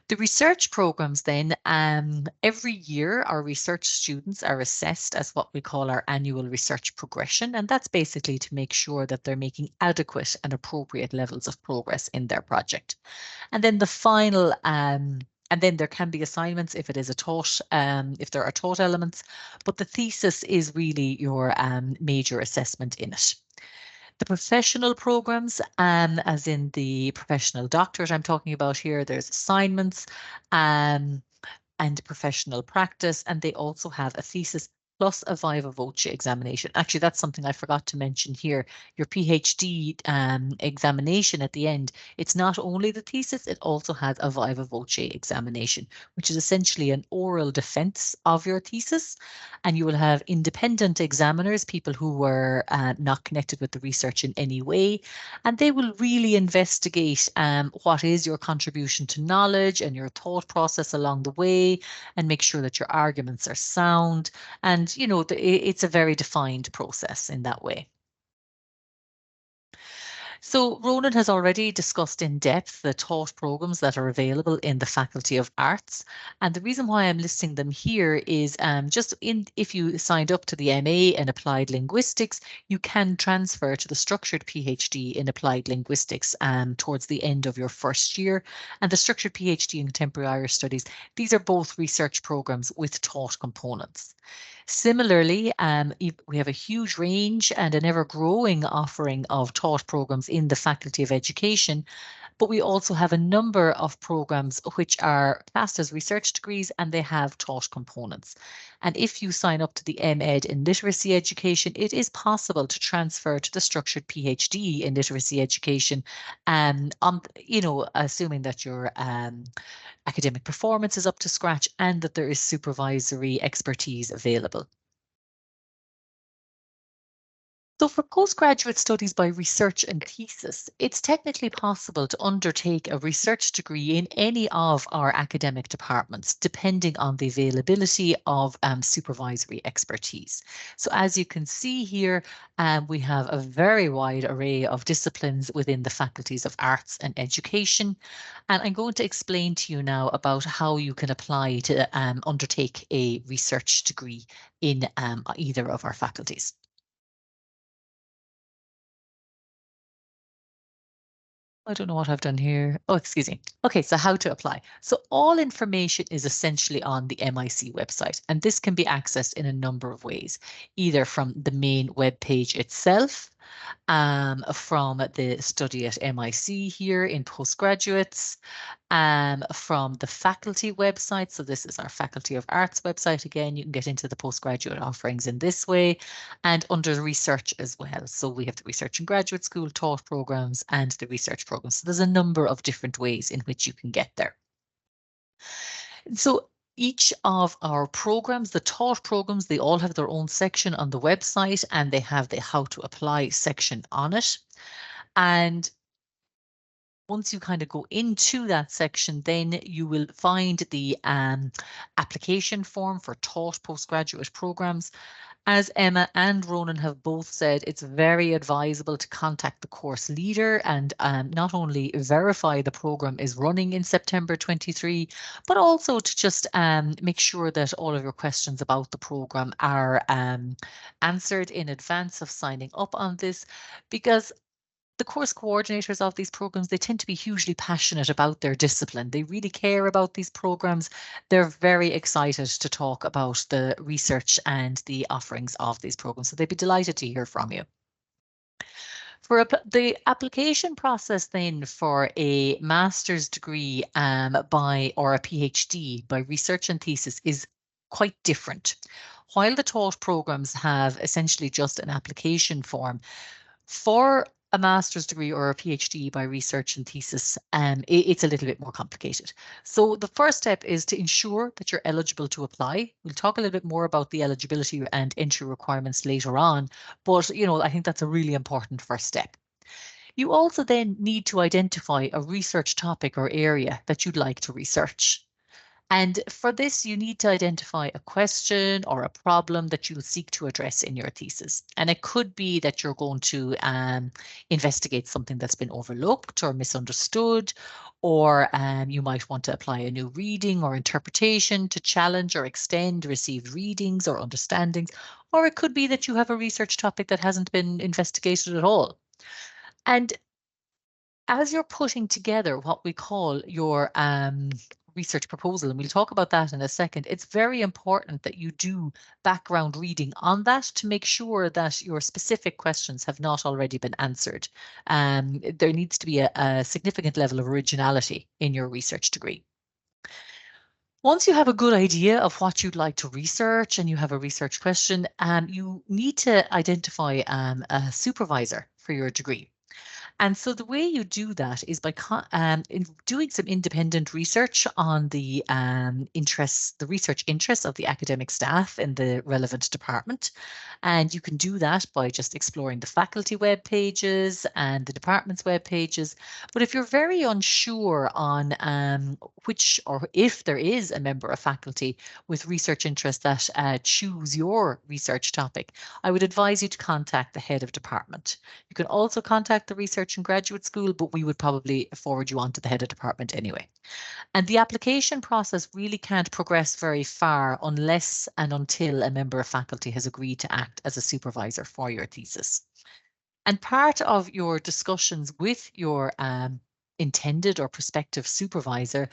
The research programs then, every year our research students are assessed as what we call our annual research progression. And that's basically to make sure that they're making adequate and appropriate levels of progress in their project. And then the final, and then there can be assignments if it is a taught, if there are taught elements, but the thesis is really your major assessment in it. The professional programs, as in the professional doctorate I'm talking about here, there's assignments and professional practice, and they also have a thesis plus a viva voce examination. Actually, that's something I forgot to mention here. Your PhD examination at the end, it's not only the thesis, it also has a viva voce examination, which is essentially an oral defense of your thesis. And you will have independent examiners, people who were not connected with the research in any way, and they will really investigate what is your contribution to knowledge and your thought process along the way, and make sure that your arguments are sound. And, you know, it's a very defined process in that way. So Ronan has already discussed in depth the taught programs that are available in the Faculty of Arts. And the reason why I'm listing them here is if you signed up to the MA in Applied Linguistics, you can transfer to the structured PhD in Applied Linguistics towards the end of your first year. And the structured PhD in Contemporary Irish Studies, these are both research programs with taught components. Similarly, we have a huge range and an ever-growing offering of taught programs in the Faculty of Education, but we also have a number of programs which are classed as research degrees and they have taught components. And if you sign up to the MEd in Literacy Education, it is possible to transfer to the structured PhD in Literacy Education, assuming that your academic performance is up to scratch and that there is supervisory expertise available. So for postgraduate studies by research and thesis, it's technically possible to undertake a research degree in any of our academic departments, depending on the availability of supervisory expertise. So as you can see here, we have a very wide array of disciplines within the Faculties of Arts and Education. And I'm going to explain to you now about how you can apply to undertake a research degree in either of our faculties. I don't know what I've done here. Oh, excuse me. Okay, so how to apply. So all information is essentially on the MIC website, and this can be accessed in a number of ways, either from the main web page itself, from the study at MIC here in Postgraduates, from the faculty website. So this is our Faculty of Arts website. Again, you can get into the postgraduate offerings in this way, and under research as well. So we have the research and graduate school taught programs and the research programs. So there's a number of different ways in which you can get there. So each of our programs, the taught programs, they all have their own section on the website, and they have the how to apply section on it. And once you kind of go into that section, then you will find the application form for taught postgraduate programs. As Emma and Ronan have both said, it's very advisable to contact the course leader and not only verify the program is running in September 23, but also to just make sure that all of your questions about the program are answered in advance of signing up on this, because the course coordinators of these programs, they tend to be hugely passionate about their discipline. They really care about these programs. They're very excited to talk about the research and the offerings of these programs. So they'd be delighted to hear from you. For the application process then for a master's degree or a PhD by research and thesis is quite different. While the taught programs have essentially just an application form, for a master's degree or a PhD by research and thesis, it's a little bit more complicated. So the first step is to ensure that you're eligible to apply. We'll talk a little bit more about the eligibility and entry requirements later on, but I think that's a really important first step. You also then need to identify a research topic or area that you'd like to research. And for this, you need to identify a question or a problem that you'll seek to address in your thesis. And it could be that you're going to investigate something that's been overlooked or misunderstood, or you might want to apply a new reading or interpretation to challenge or extend received readings or understandings. Or it could be that you have a research topic that hasn't been investigated at all. And as you're putting together what we call your research proposal, and we'll talk about that in a second, it's very important that you do background reading on that to make sure that your specific questions have not already been answered. There needs to be a significant level of originality in your research degree. Once you have a good idea of what you'd like to research and you have a research question, you need to identify a supervisor for your degree. And so the way you do that is by doing some independent research on the research interests of the academic staff in the relevant department. And you can do that by just exploring the faculty web pages and the department's web pages. But if you're very unsure on which or if there is a member of faculty with research interests that choose your research topic, I would advise you to contact the head of department. You can also contact the research and graduate school, but we would probably forward you on to the head of department anyway. And the application process really can't progress very far unless and until a member of faculty has agreed to act as a supervisor for your thesis. And part of your discussions with your intended or prospective supervisor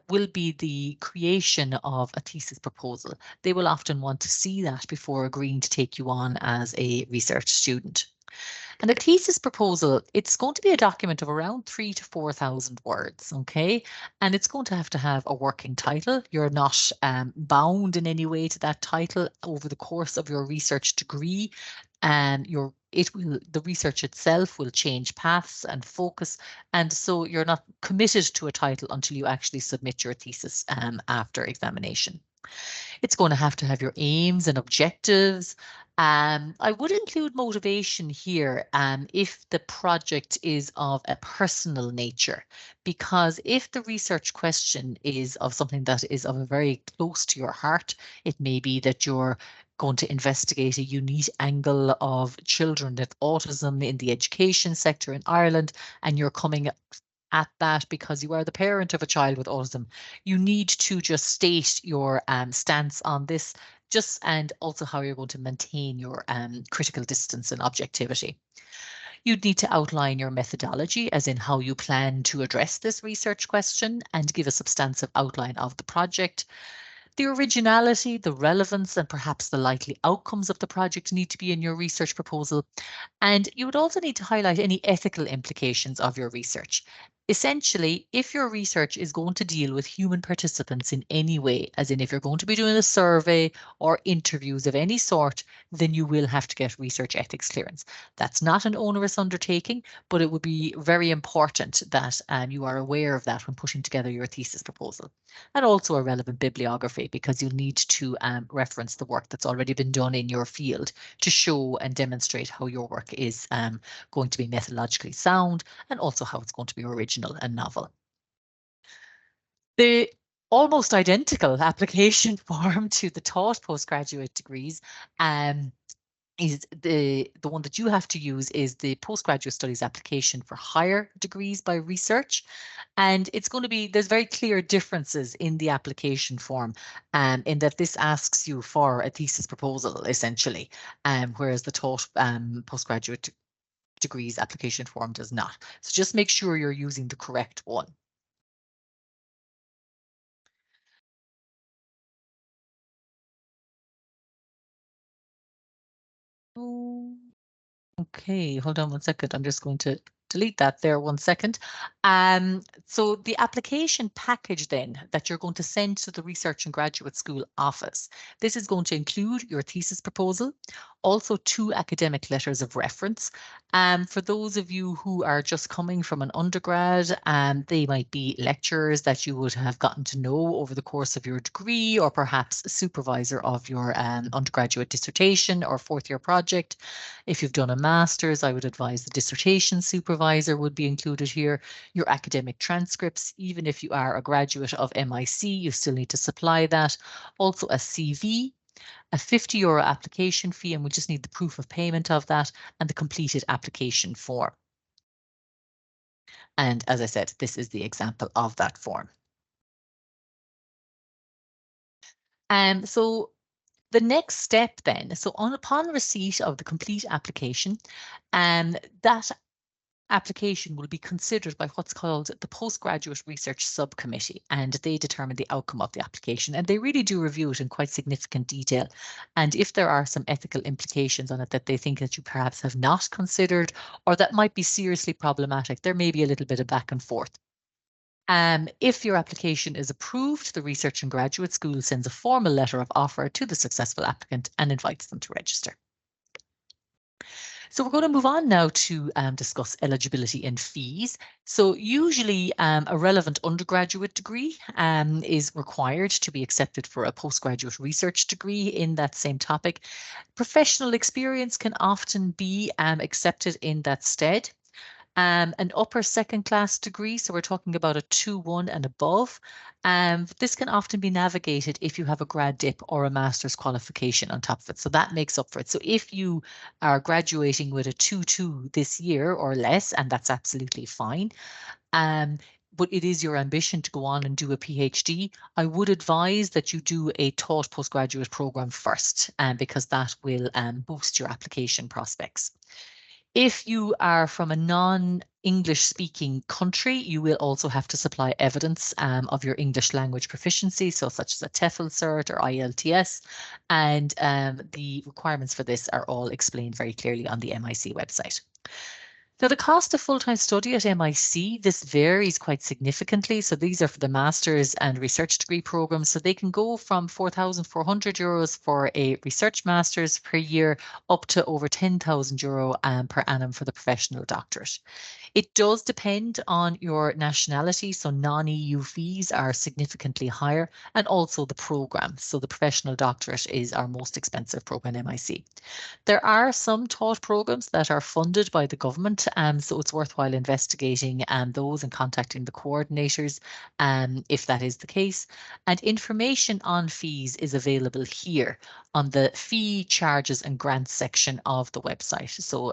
will be the creation of a thesis proposal. They will often want to see that before agreeing to take you on as a research student. And a thesis proposal, it's going to be a document of around 3,000 to 4,000 words, okay? And it's going to have a working title. You're not bound in any way to that title over the course of your research degree. And the research itself will change paths and focus. And so you're not committed to a title until you actually submit your thesis after examination. It's going to have your aims and objectives. I would include motivation here if the project is of a personal nature, because if the research question is of something that is of a very close to your heart, it may be that you're going to investigate a unique angle of children with autism in the education sector in Ireland, and you're coming at that because you are the parent of a child with autism. You need to just state your stance on this, and also how you're going to maintain your critical distance and objectivity. You'd need to outline your methodology, as in how you plan to address this research question, and give a substantive outline of the project. The originality, the relevance, and perhaps the likely outcomes of the project need to be in your research proposal. And you would also need to highlight any ethical implications of your research. Essentially, if your research is going to deal with human participants in any way, as in if you're going to be doing a survey or interviews of any sort, then you will have to get research ethics clearance. That's not an onerous undertaking, but it would be very important that you are aware of that when putting together your thesis proposal. And also a relevant bibliography, because you'll need to reference the work that's already been done in your field to show and demonstrate how your work is going to be methodologically sound, and also how it's going to be original and novel. The almost identical application form to the taught postgraduate degrees is the one that you have to use is the postgraduate studies application for higher degrees by research. And it's going to be, there's very clear differences in the application form in that this asks you for a thesis proposal essentially, whereas the taught postgraduate degrees application form does not. So just make sure you're using the correct one. Okay, hold on 1 second. I'm just going to delete that there 1 second. So the application package then that you're going to send to the Research and Graduate School office, this is going to include your thesis proposal, Also 2 academic letters of reference. For those of you who are just coming from an undergrad, they might be lecturers that you would have gotten to know over the course of your degree, or perhaps a supervisor of your undergraduate dissertation or 4th year project. If you've done a master's, I would advise the dissertation supervisor would be included here. Your academic transcripts, even if you are a graduate of MIC, you still need to supply that. Also a CV, a €50 application fee, and we just need the proof of payment of that, and the completed application form. And as I said, this is the example of that form. So the next step then, so upon receipt of the complete application, that application will be considered by what's called the Postgraduate Research Subcommittee, and they determine the outcome of the application, and they really do review it in quite significant detail. And if there are some ethical implications on it that they think that you perhaps have not considered, or that might be seriously problematic, there may be a little bit of back and forth. If your application is approved, the Research and Graduate School sends a formal letter of offer to the successful applicant and invites them to register. So we're going to move on now to discuss eligibility and fees. So usually a relevant undergraduate degree is required to be accepted for a postgraduate research degree in that same topic. Professional experience can often be accepted in that stead. An upper second class degree, so we're talking about a 2-1 and above. This can often be navigated if you have a grad dip or a master's qualification on top of it. So that makes up for it. So if you are graduating with a 2-2 this year or less, and that's absolutely fine, but it is your ambition to go on and do a PhD, I would advise that you do a taught postgraduate program first, because that will boost your application prospects. If you are from a non-English speaking country, you will also have to supply evidence of your English language proficiency, so such as a TEFL cert or IELTS, and the requirements for this are all explained very clearly on the MIC website. Now, the cost of full-time study at MIC, this varies quite significantly. So these are for the master's and research degree programs. So they can go from €4,400 for a research master's per year up to over €10,000 per annum for the professional doctorate. It does depend on your nationality, so non-EU fees are significantly higher, and also the program. So the professional doctorate is our most expensive program in MIC. There are some taught programs that are funded by the government, so it's worthwhile investigating those and contacting the coordinators if that is the case. And information on fees is available here on the fee, charges and grants section of the website. So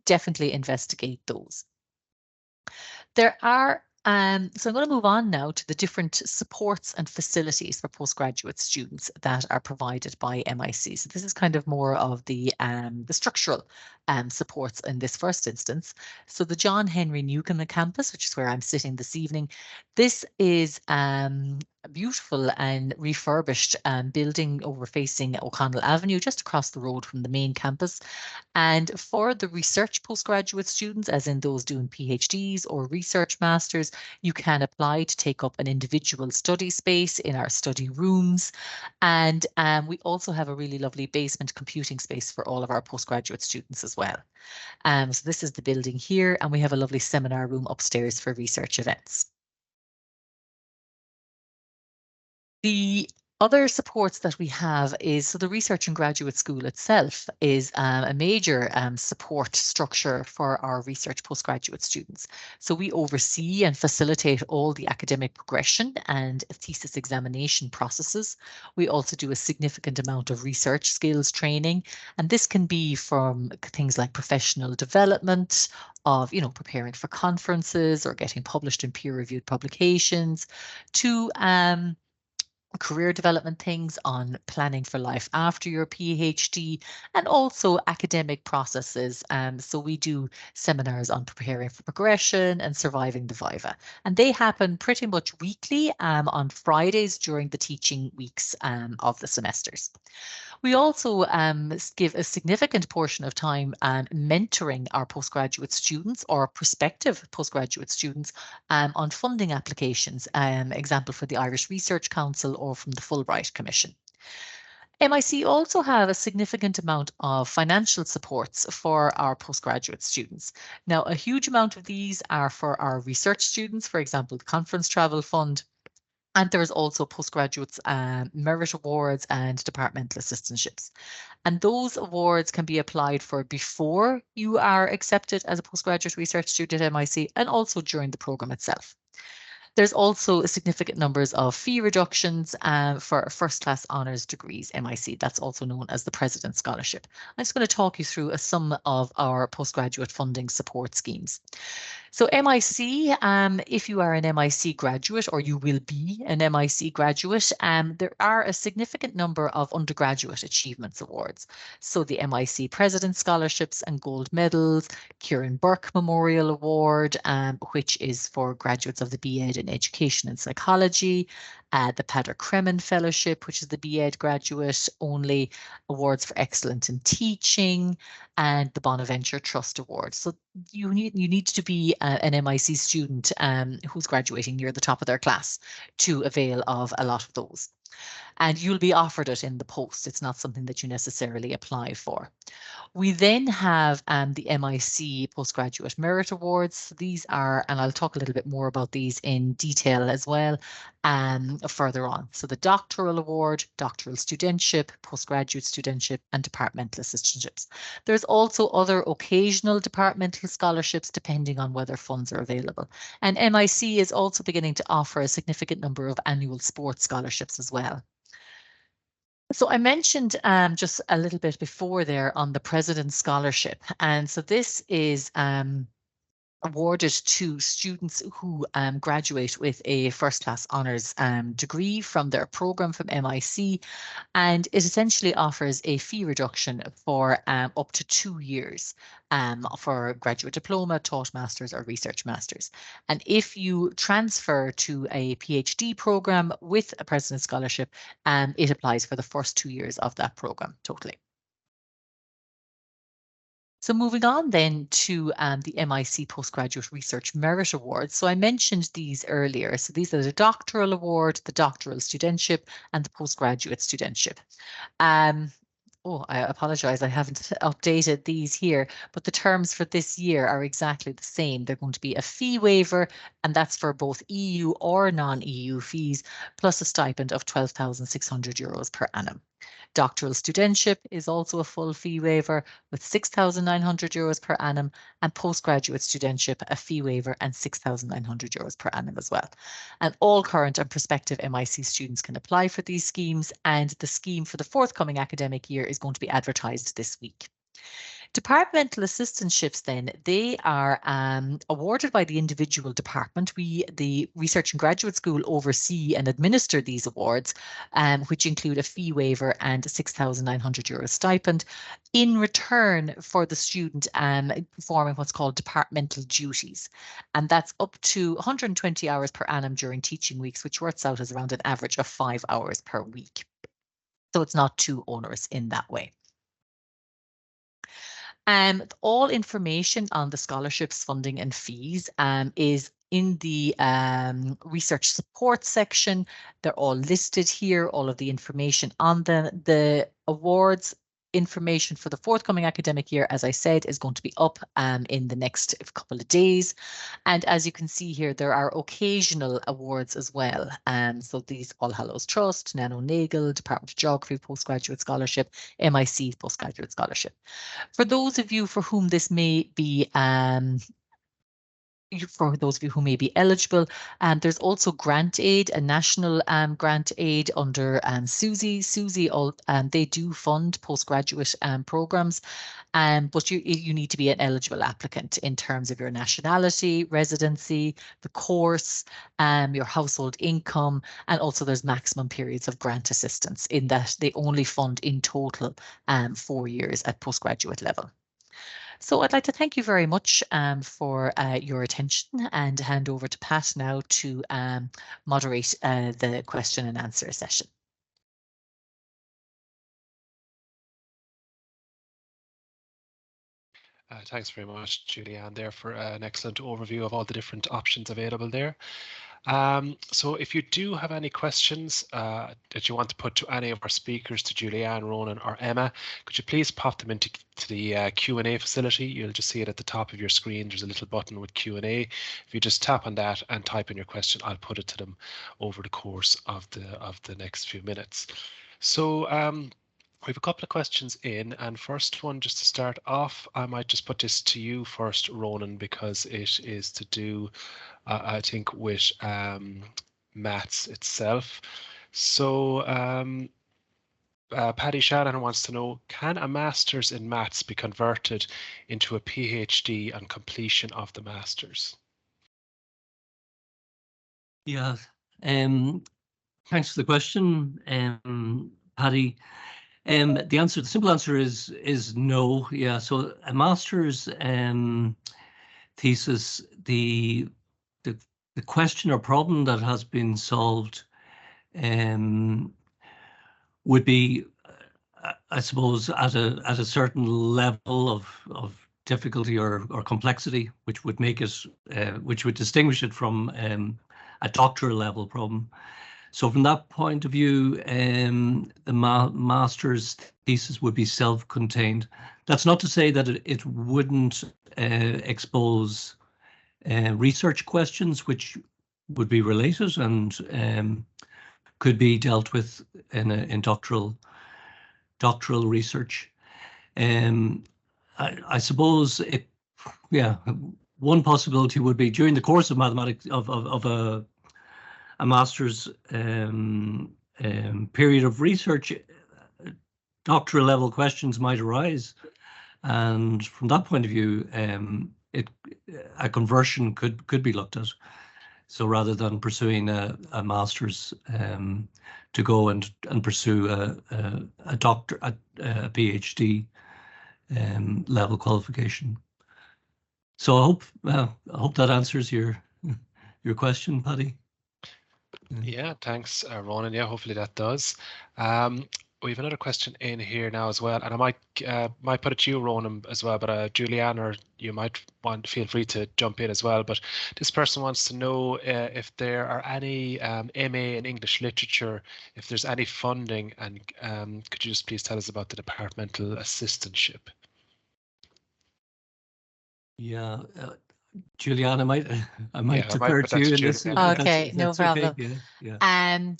definitely investigate those. There are, so I'm going to move on now to the different supports and facilities for postgraduate students that are provided by MIC. So this is kind of more of the structural supports in this first instance. So the John Henry Newcomen campus, which is where I'm sitting this evening, this is a beautiful and refurbished building overfacing O'Connell Avenue, just across the road from the main campus. And for the research postgraduate students, as in those doing PhDs or research masters, you can apply to take up an individual study space in our study rooms. And we also have a really lovely basement computing space for all of our postgraduate students as well. So this is the building here, and we have a lovely seminar room upstairs for research events. The other supports that we have is, so the Research and Graduate School itself is a major support structure for our research postgraduate students. So we oversee and facilitate all the academic progression and thesis examination processes. We also do a significant amount of research skills training, and this can be from things like professional development, of preparing for conferences or getting published in peer-reviewed publications, to career development things on planning for life after your PhD, and also academic processes. So we do seminars on preparing for progression and surviving the viva, and they happen pretty much weekly on Fridays during the teaching weeks of the semesters. We also give a significant portion of time mentoring our postgraduate students or prospective postgraduate students on funding applications, example for the Irish Research Council or from the Fulbright Commission. MIC also have a significant amount of financial supports for our postgraduate students. Now, a huge amount of these are for our research students, for example, the Conference Travel Fund, and there is also postgraduates merit awards and departmental assistantships. And those awards can be applied for before you are accepted as a postgraduate research student at MIC and also during the programme itself. There's also significant numbers of fee reductions for first-class honours degrees, MIC. That's also known as the President's Scholarship. I'm just going to talk you through some of our postgraduate funding support schemes. So MIC, if you are an MIC graduate or you will be an MIC graduate, there are a significant number of undergraduate achievements awards. So the MIC President's Scholarships and Gold Medals, Kieran Burke Memorial Award, which is for graduates of the BEd in Education and Psychology, the Pater Kremen Fellowship, which is the BEd graduate only awards for excellence in teaching, and the Bonaventure Trust Award. So you need to be an MIC student who's graduating near the top of their class to avail of a lot of those. And you'll be offered it in the post. It's not something that you necessarily apply for. We then have the MIC Postgraduate Merit Awards. These are, and I'll talk a little bit more about these in detail as well further on. So the Doctoral Award, Doctoral Studentship, Postgraduate Studentship, and Departmental Assistantships. There's also other occasional departmental scholarships depending on whether funds are available. And MIC is also beginning to offer a significant number of annual sports scholarships as well. So I mentioned just a little bit before there on the President's Scholarship. And so this is awarded to students who graduate with a first-class honours degree from their programme from MIC, and it essentially offers a fee reduction for up to 2 years for graduate diploma, taught masters or research masters. And if you transfer to a PhD programme with a President's Scholarship, it applies for the first 2 years of that programme totally. So moving on then to the MIC Postgraduate Research Merit Awards. So I mentioned these earlier. So these are the Doctoral Award, the Doctoral Studentship, and the Postgraduate Studentship. Oh, I apologize, I haven't updated these here, but the terms for this year are exactly the same. They're going to be a fee waiver, and that's for both EU or non-EU fees, plus a stipend of €12,600 per annum. Doctoral studentship is also a full fee waiver with €6,900 per annum, and postgraduate studentship a fee waiver and €6,900 per annum as well. And all current and prospective MIC students can apply for these schemes, and the scheme for the forthcoming academic year is going to be advertised this week. Departmental assistantships then, they are awarded by the individual department. We, the Research and Graduate School, oversee and administer these awards, which include a fee waiver and a €6,900 stipend in return for the student performing what's called departmental duties. And that's up to 120 hours per annum during teaching weeks, which works out as around an average of 5 hours per week. So it's not too onerous in that way. All information on the scholarships, funding and fees is in the research support section. They're all listed here, all of the information on them. The awards information for the forthcoming academic year, as I said, is going to be up in the next couple of days. And as you can see here, there are occasional awards as well. So these All Hallows Trust, Nan O'Neill, Department of Geography Postgraduate Scholarship, MIC Postgraduate Scholarship. For those of you for whom this may be for those of you who may be eligible, there's also grant aid, a national grant aid under SUSI. SUSI, they do fund postgraduate programs, but you need to be an eligible applicant in terms of your nationality, residency, the course, your household income, and also there's maximum periods of grant assistance in that they only fund in total 4 years at postgraduate level. So I'd like to thank you very much for your attention and hand over to Pat now to moderate the question and answer session. Thanks very much, Julianne, there for an excellent overview of all the different options available there. So if you do have any questions that you want to put to any of our speakers, to Julianne, Ronan or Emma, could you please pop them into the Q&A facility? You'll just see it at the top of your screen. There's a little button with Q&A. If you just tap on that and type in your question, I'll put it to them over the course of the next few minutes. So we have a couple of questions in, and first one, just to start off, I might just put this to you first, Ronan, because it is to do, I think, with maths itself. So Paddy Shannon wants to know, can a master's in maths be converted into a PhD on completion of the master's? Yeah, thanks for the question, Paddy. The simple answer is no. Yeah, so a master's thesis, the question or problem that has been solved would be, I suppose, at a certain level of difficulty or complexity, which would make it, which would distinguish it from a doctoral level problem. So from that point of view, the master's thesis would be self-contained. That's not to say that it wouldn't expose research questions which would be related and could be dealt with in doctoral research. I suppose one possibility would be during the course of mathematics of a master's period of research, doctoral level questions might arise, and from that point of view, a conversion could be looked at. So rather than pursuing a master's, to go and pursue a PhD level qualification. So I hope that answers your question, Paddy. Yeah, thanks, Ronan. Yeah, hopefully that does. We have another question in here now as well, and I might put it to you, Ronan, as well, but Julianne, or you might feel free to jump in as well. But this person wants to know if there are any MA in English literature, if there's any funding, and could you just please tell us about the departmental assistantship? Yeah, Julianne, I might defer to you in this. Okay, no problem. Okay. Yeah.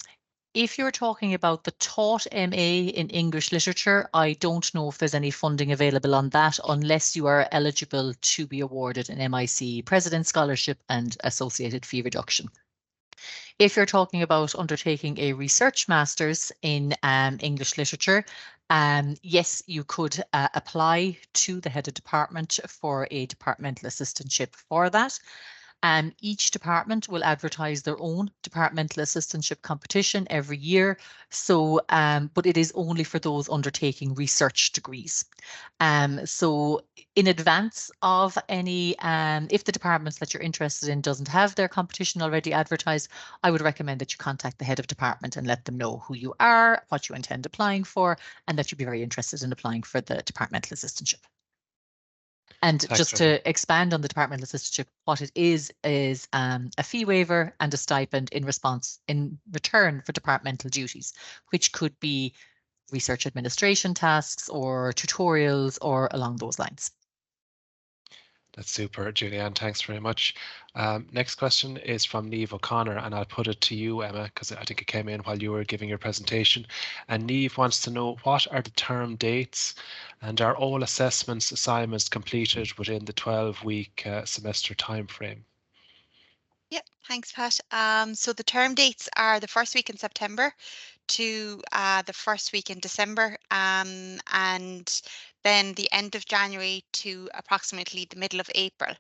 If you're talking about the taught MA in English literature, I don't know if there's any funding available on that unless you are eligible to be awarded an MIC President Scholarship and associated fee reduction. If you're talking about undertaking a research master's in English literature, yes, you could apply to the head of department for a departmental assistantship for that. Each department will advertise their own departmental assistantship competition every year. So, but it is only for those undertaking research degrees. So in advance of any, if the departments that you're interested in doesn't have their competition already advertised, I would recommend that you contact the head of department and let them know who you are, what you intend applying for, and that you'd be very interested in applying for the departmental assistantship. And thanks, just to expand on the departmental assistantship, what it is a fee waiver and a stipend in return for departmental duties, which could be research administration tasks or tutorials or along those lines. That's super, Julianne. Thanks very much. Next question is from Niamh O'Connor, and I'll put it to you, Emma, because I think it came in while you were giving your presentation. And Niamh wants to know, what are the term dates, and are all assessments assignments completed within the 12-week semester timeframe? Yeah, thanks, Pat. So the term dates are the first week in September to the first week in December, and then the end of January to approximately the middle of April.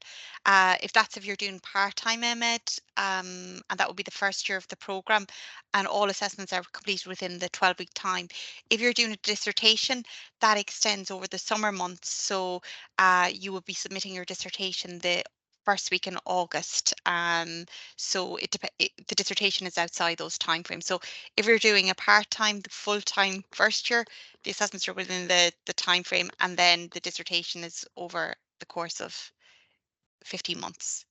If you're doing part-time MED, and that would be the first year of the programme, and all assessments are completed within the 12-week time. If you're doing a dissertation, that extends over the summer months, so you will be submitting your dissertation the first week in August. So the dissertation is outside those timeframes. So if you're doing a part-time, the full-time first year, the assessments are within the timeframe, and then the dissertation is over the course of 15 months.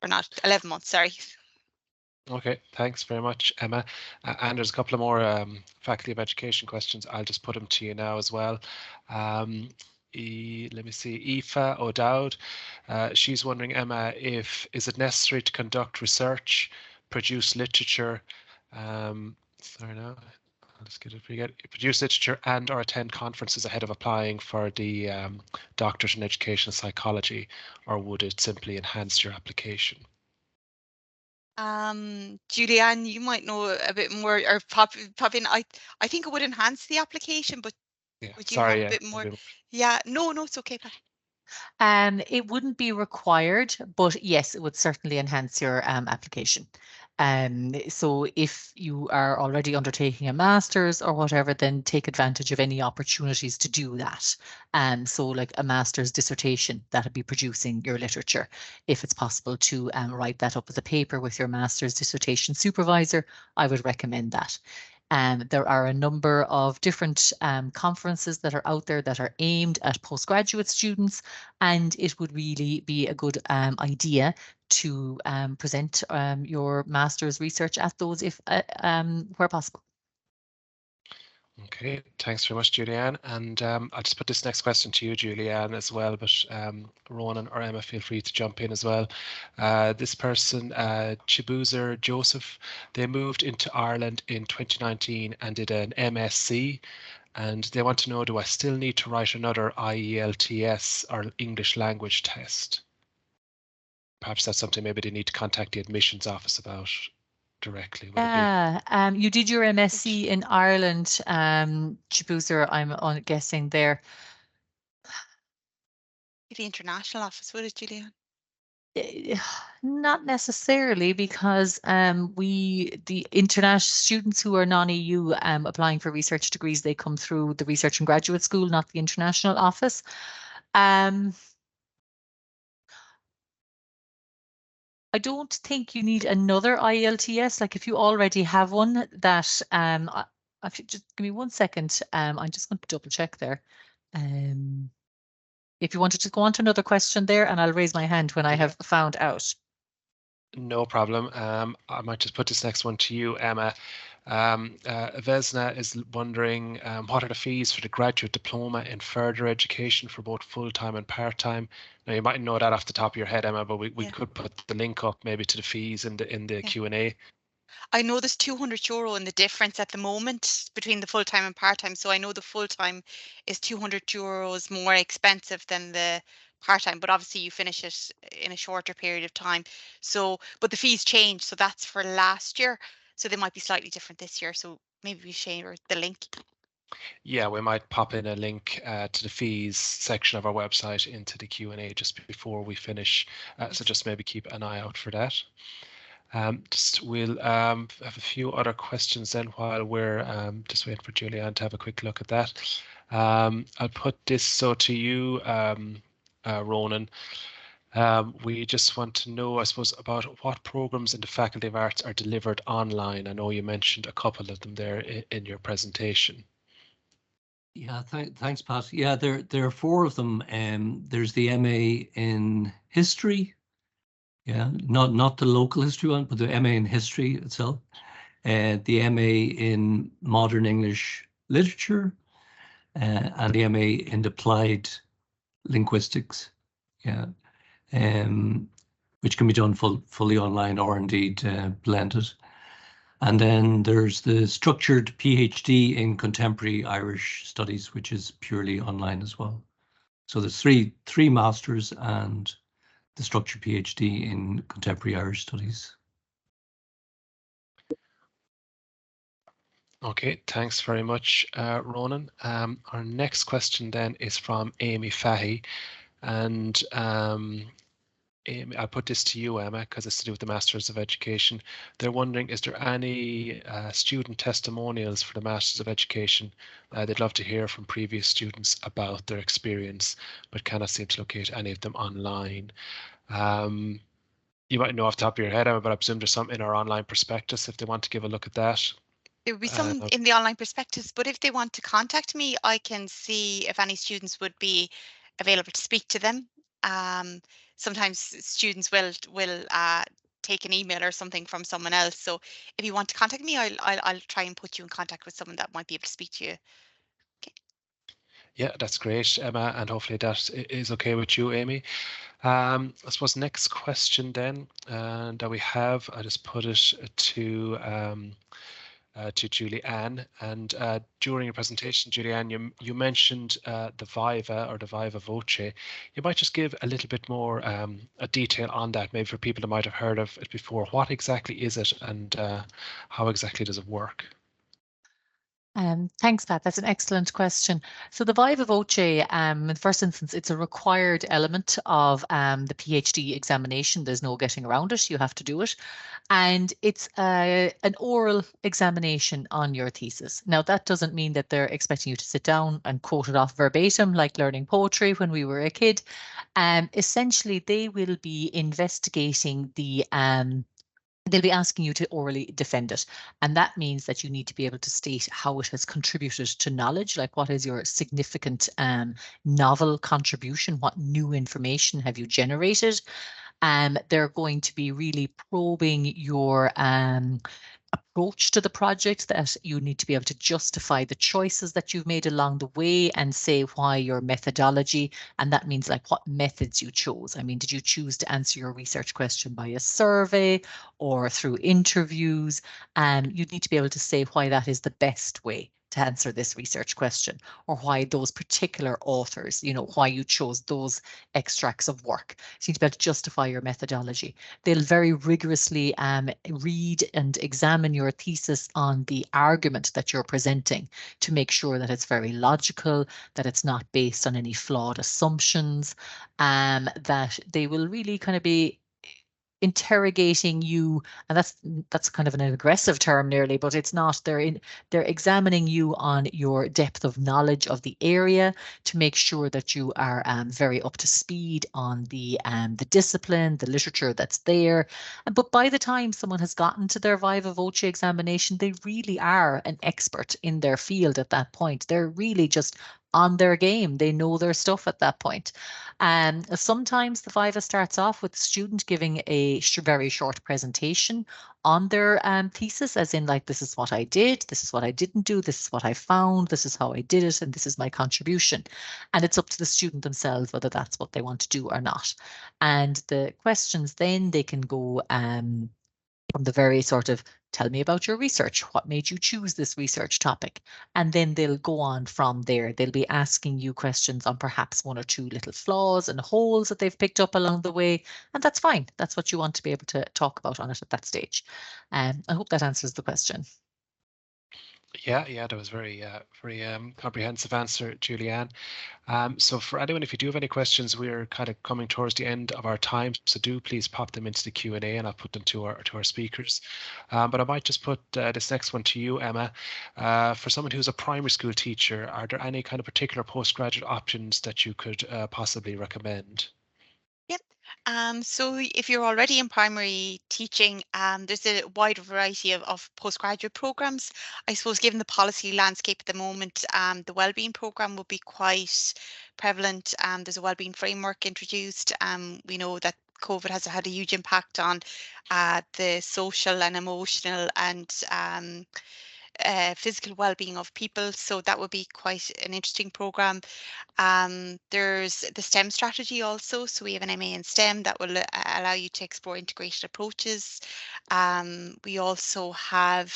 Or not, 11 months, sorry. Okay, thanks very much, Emma. And there's a couple of more Faculty of Education questions. I'll just put them to you now as well. Let me see, Aoife O'Dowd. She's wondering, Emma, is it necessary to conduct research, produce literature, sorry now, I'll just get it again, produce literature and or attend conferences ahead of applying for the doctorate in educational psychology, or would it simply enhance your application? Julianne, you might know a bit more, or pop in. I think it would enhance the application, but Yeah, would you sorry, have a bit more? maybe. Yeah, no, it's okay, Pat. It wouldn't be required, but yes, it would certainly enhance your application. So if you are already undertaking a master's or whatever, then take advantage of any opportunities to do that. So like a master's dissertation, that'd be producing your literature. If it's possible to write that up as a paper with your master's dissertation supervisor, I would recommend that. There are a number of different conferences that are out there that are aimed at postgraduate students, and it would really be a good idea to present your master's research at those if where possible. Okay, thanks very much, Julianne. And I'll just put this next question to you, Julianne, as well, but Ronan or Emma, feel free to jump in as well. This person, Chibuzer Joseph, they moved into Ireland in 2019 and did an MSc, and they want to know, do I still need to write another IELTS or English language test? Perhaps that's something maybe they need to contact the admissions office about directly. Yeah, you did your MSc in Ireland, Chibuzer, I'm guessing there. The international office, would it, Julianne? Not necessarily, because the international students who are non-EU applying for research degrees, they come through the Research and Graduate School, not the international office. I don't think you need another IELTS. Like if you already have one, that if you just give me 1 second, I'm just going to double check there. If you wanted to go on to another question there, and I'll raise my hand when I have found out. No problem. I might just put this next one to you, Emma. Vesna is wondering, what are the fees for the graduate diploma in further education for both full-time and part-time? Now, you might know that off the top of your head, Emma, but we could put the link up maybe to the fees in the Q&A. I know there's €200 in the difference at the moment between the full-time and part-time. So I know the full-time is €200 more expensive than the part-time, but obviously you finish it in a shorter period of time. So, but the fees change. So that's for last year. So they might be slightly different this year. So maybe we share the link. Yeah, we might pop in a link to the fees section of our website into the Q&A just before we finish. So just maybe keep an eye out for that. We'll have a few other questions then while we're just waiting for Julianne to have a quick look at that. I'll put this so to you, Ronan. We just want to know, I suppose, about what programs in the Faculty of Arts are delivered online. I know you mentioned a couple of them there in your presentation. Yeah, thanks, Pat. Yeah, there are 4 of them. There's the MA in History. Yeah, not the local history one, but the MA in History itself. The MA in Modern English Literature, and the MA in Applied Linguistics. Yeah, which can be done fully online or indeed blended. And then there's the structured PhD in Contemporary Irish Studies, which is purely online as well. So there's three masters and the structured PhD in Contemporary Irish Studies. Okay, thanks very much, Ronan. Our next question then is from Amy Fahy, and Amy, I'll put this to you, Emma, because it's to do with the Masters of Education. They're wondering, is there any student testimonials for the Masters of Education? They'd love to hear from previous students about their experience, but cannot seem to locate any of them online. You might know off the top of your head, Emma, but I presume there's some in our online prospectus if they want to give a look at that. There would be some in the online prospectus, but if they want to contact me, I can see if any students would be available to speak to them. Sometimes students will take an email or something from someone else. So if you want to contact me, I'll try and put you in contact with someone that might be able to speak to you. Okay. Yeah, that's great, Emma, and hopefully that is okay with you, Amy. I suppose next question then that we have, I just put it to Julianne, and during your presentation, Julianne, you mentioned the Viva or the Viva Voce. You might just give a little bit more a detail on that, maybe for people that might have heard of it before. What exactly is it, and how exactly does it work? Thanks, Pat. That's an excellent question. So the Viva Voce, in the first instance, it's a required element of the PhD examination. There's no getting around it. You have to do it. And it's an oral examination on your thesis. Now, that doesn't mean that they're expecting you to sit down and quote it off verbatim, like learning poetry when we were a kid. Essentially, they will be investigating they'll be asking you to orally defend it. And that means that you need to be able to state how it has contributed to knowledge, like what is your significant novel contribution, what new information have you generated? They're going to be really probing your approach to the project, that you need to be able to justify the choices that you've made along the way and say why your methodology, and that means like what methods you chose. I mean, did you choose to answer your research question by a survey or through interviews? You need to be able to say why that is the best way to answer this research question, or why those particular authors, why you chose those extracts of work. So you need to be able to justify your methodology. They'll very rigorously read and examine your thesis on the argument that you're presenting to make sure that it's very logical, that it's not based on any flawed assumptions, that they will really kind of be interrogating you, and that's kind of an aggressive term nearly, but it's not. They're examining you on your depth of knowledge of the area to make sure that you are very up to speed on the discipline, the literature that's there. But by the time someone has gotten to their Viva Voce examination, they really are an expert in their field at that point. They're really just on their game. They know their stuff at that point. Sometimes the Viva starts off with the student giving a very short presentation on their thesis, as in like, this is what I did, this is what I didn't do, this is what I found, this is how I did it, and this is my contribution. And it's up to the student themselves whether that's what they want to do or not. And the questions then, they can go from the very sort of, tell me about your research. What made you choose this research topic? And then they'll go on from there. They'll be asking you questions on perhaps one or two little flaws and holes that they've picked up along the way. And that's fine. That's what you want to be able to talk about on it at that stage. I hope that answers the question. Yeah, that was very comprehensive answer, Julianne. So for anyone, if you do have any questions, we're kind of coming towards the end of our time, so do please pop them into the Q&A and I'll put them to our speakers. But I might just put this next one to you, Emma. For someone who's a primary school teacher, are there any kind of particular postgraduate options that you could possibly recommend? Yep. So if you're already in primary teaching, there's a wide variety of postgraduate programs. I suppose given the policy landscape at the moment, the wellbeing program will be quite prevalent. There's a wellbeing framework introduced. We know that COVID has had a huge impact on the social and emotional and physical well-being of people. So that would be quite an interesting program. There's the STEM strategy also. So we have an MA in STEM that will allow you to explore integrated approaches. We also have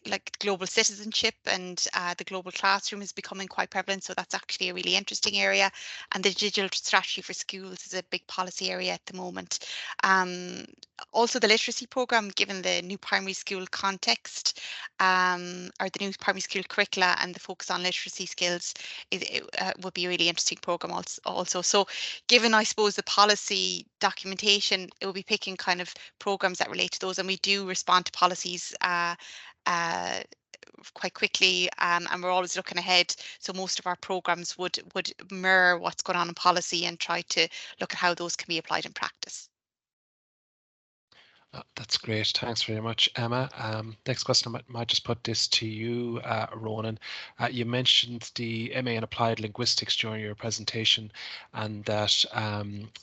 like global citizenship, and the global classroom is becoming quite prevalent. So that's actually a really interesting area. And the digital strategy for schools is a big policy area at the moment. Also the literacy program, given the new primary school context, or the new primary school curricula and the focus on literacy skills, it would be a really interesting program also. So given, I suppose, the policy documentation, it will be picking kind of programs that relate to those, and we do respond to policies quite quickly, and we're always looking ahead. So most of our programs would mirror what's going on in policy and try to look at how those can be applied in practice. That's great. Thanks very much, Emma. Next question, I might just put this to you, Ronan. You mentioned the MA in Applied Linguistics during your presentation, and that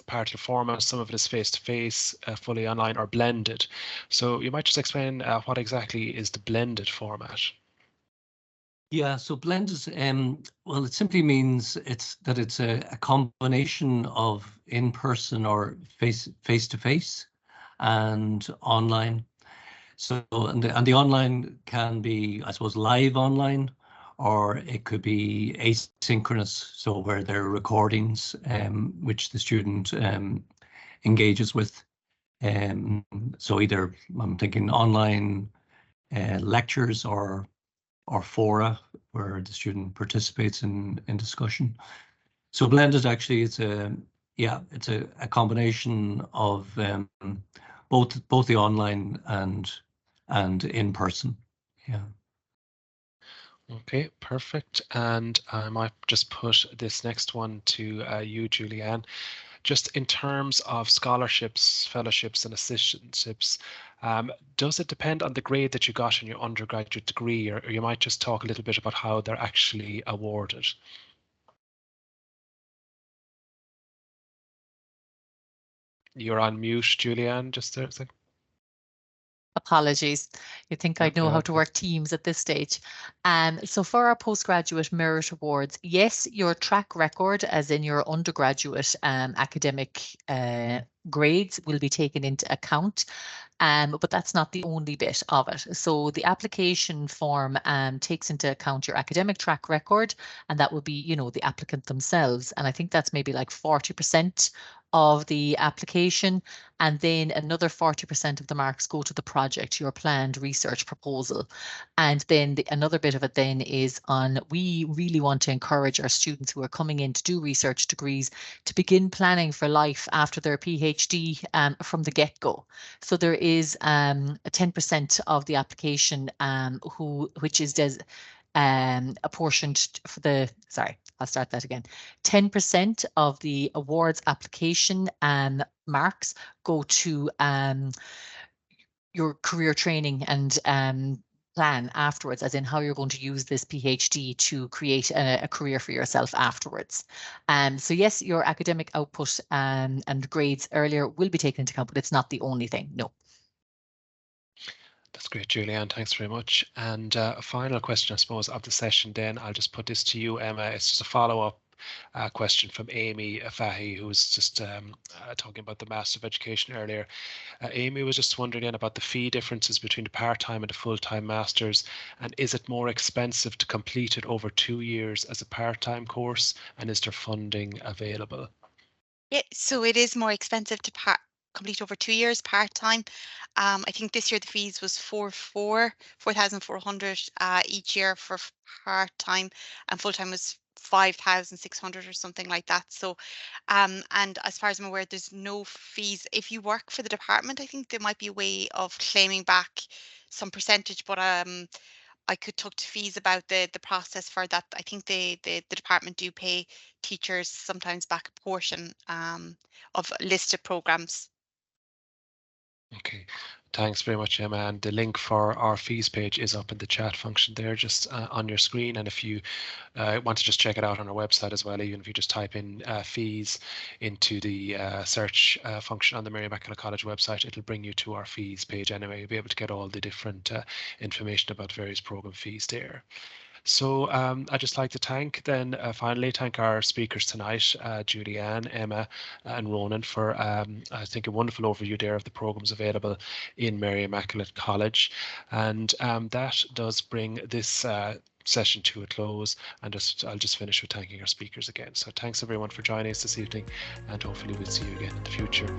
part of the format, some of it is face-to-face, fully online, or blended. So you might just explain what exactly is the blended format? Yeah, so blended, well, it simply means it's a combination of in-person or face-to-face and online. So, and the online can be, I suppose, live online, or it could be asynchronous, so where there are recordings which the student engages with. So either I'm thinking online lectures or fora where the student participates in discussion. So blended actually it's a combination of both the online and in person. Yeah. Okay, perfect. And I might just put this next one to you, Julianne. Just in terms of scholarships, fellowships, and assistantships, does it depend on the grade that you got in your undergraduate degree, or you might just talk a little bit about how they're actually awarded? You're on mute, Julianne, just there. Apologies. You think I know how to work Teams at this stage. So for our postgraduate merit awards, yes, your track record, as in your undergraduate academic grades, will be taken into account. But that's not the only bit of it. So the application form takes into account your academic track record, and that will be, you know, the applicant themselves. And I think that's maybe like 40% of the application, and then another 40% of the marks go to the project, your planned research proposal. And then another bit of it then is on, we really want to encourage our students who are coming in to do research degrees to begin planning for life after their PhD from the get-go. So there is a 10% of the application which is apportioned for the, sorry, I'll start that again. 10% of the awards application marks go to your career training and plan afterwards, as in how you're going to use this PhD to create a career for yourself afterwards. So yes, your academic output and grades earlier will be taken into account, but it's not the only thing, no. That's great, Julianne. Thanks very much. And a final question, I suppose, of the session then. I'll just put this to you, Emma. It's just a follow-up question from Amy Fahy, who was just talking about the Master of Education earlier. Amy was just wondering then about the fee differences between the part-time and the full-time Masters, and is it more expensive to complete it over 2 years as a part-time course, and is there funding available? Yeah, so it is more expensive to complete over 2 years part-time. I think this year the fees was 4,400 each year for part-time, and full-time was 5,600 or something like that. So and as far as I'm aware, there's no fees if you work for the department. I think there might be a way of claiming back some percentage, but I could talk to fees about the process for that. I think the department do pay teachers sometimes back a portion of listed programs. Okay, thanks very much, Emma. And the link for our fees page is up in the chat function there, just on your screen. And if you want to just check it out on our website as well, even if you just type in fees into the search function on the Mary Immaculate College website, it'll bring you to our fees page anyway. You'll be able to get all the different information about various program fees there. So I'd just like to finally thank our speakers tonight, Julianne, Emma and Ronan, for I think a wonderful overview there of the programs available in Mary Immaculate College. And that does bring this session to a close, and I'll just finish with thanking our speakers again. So thanks everyone for joining us this evening, and hopefully we'll see you again in the future.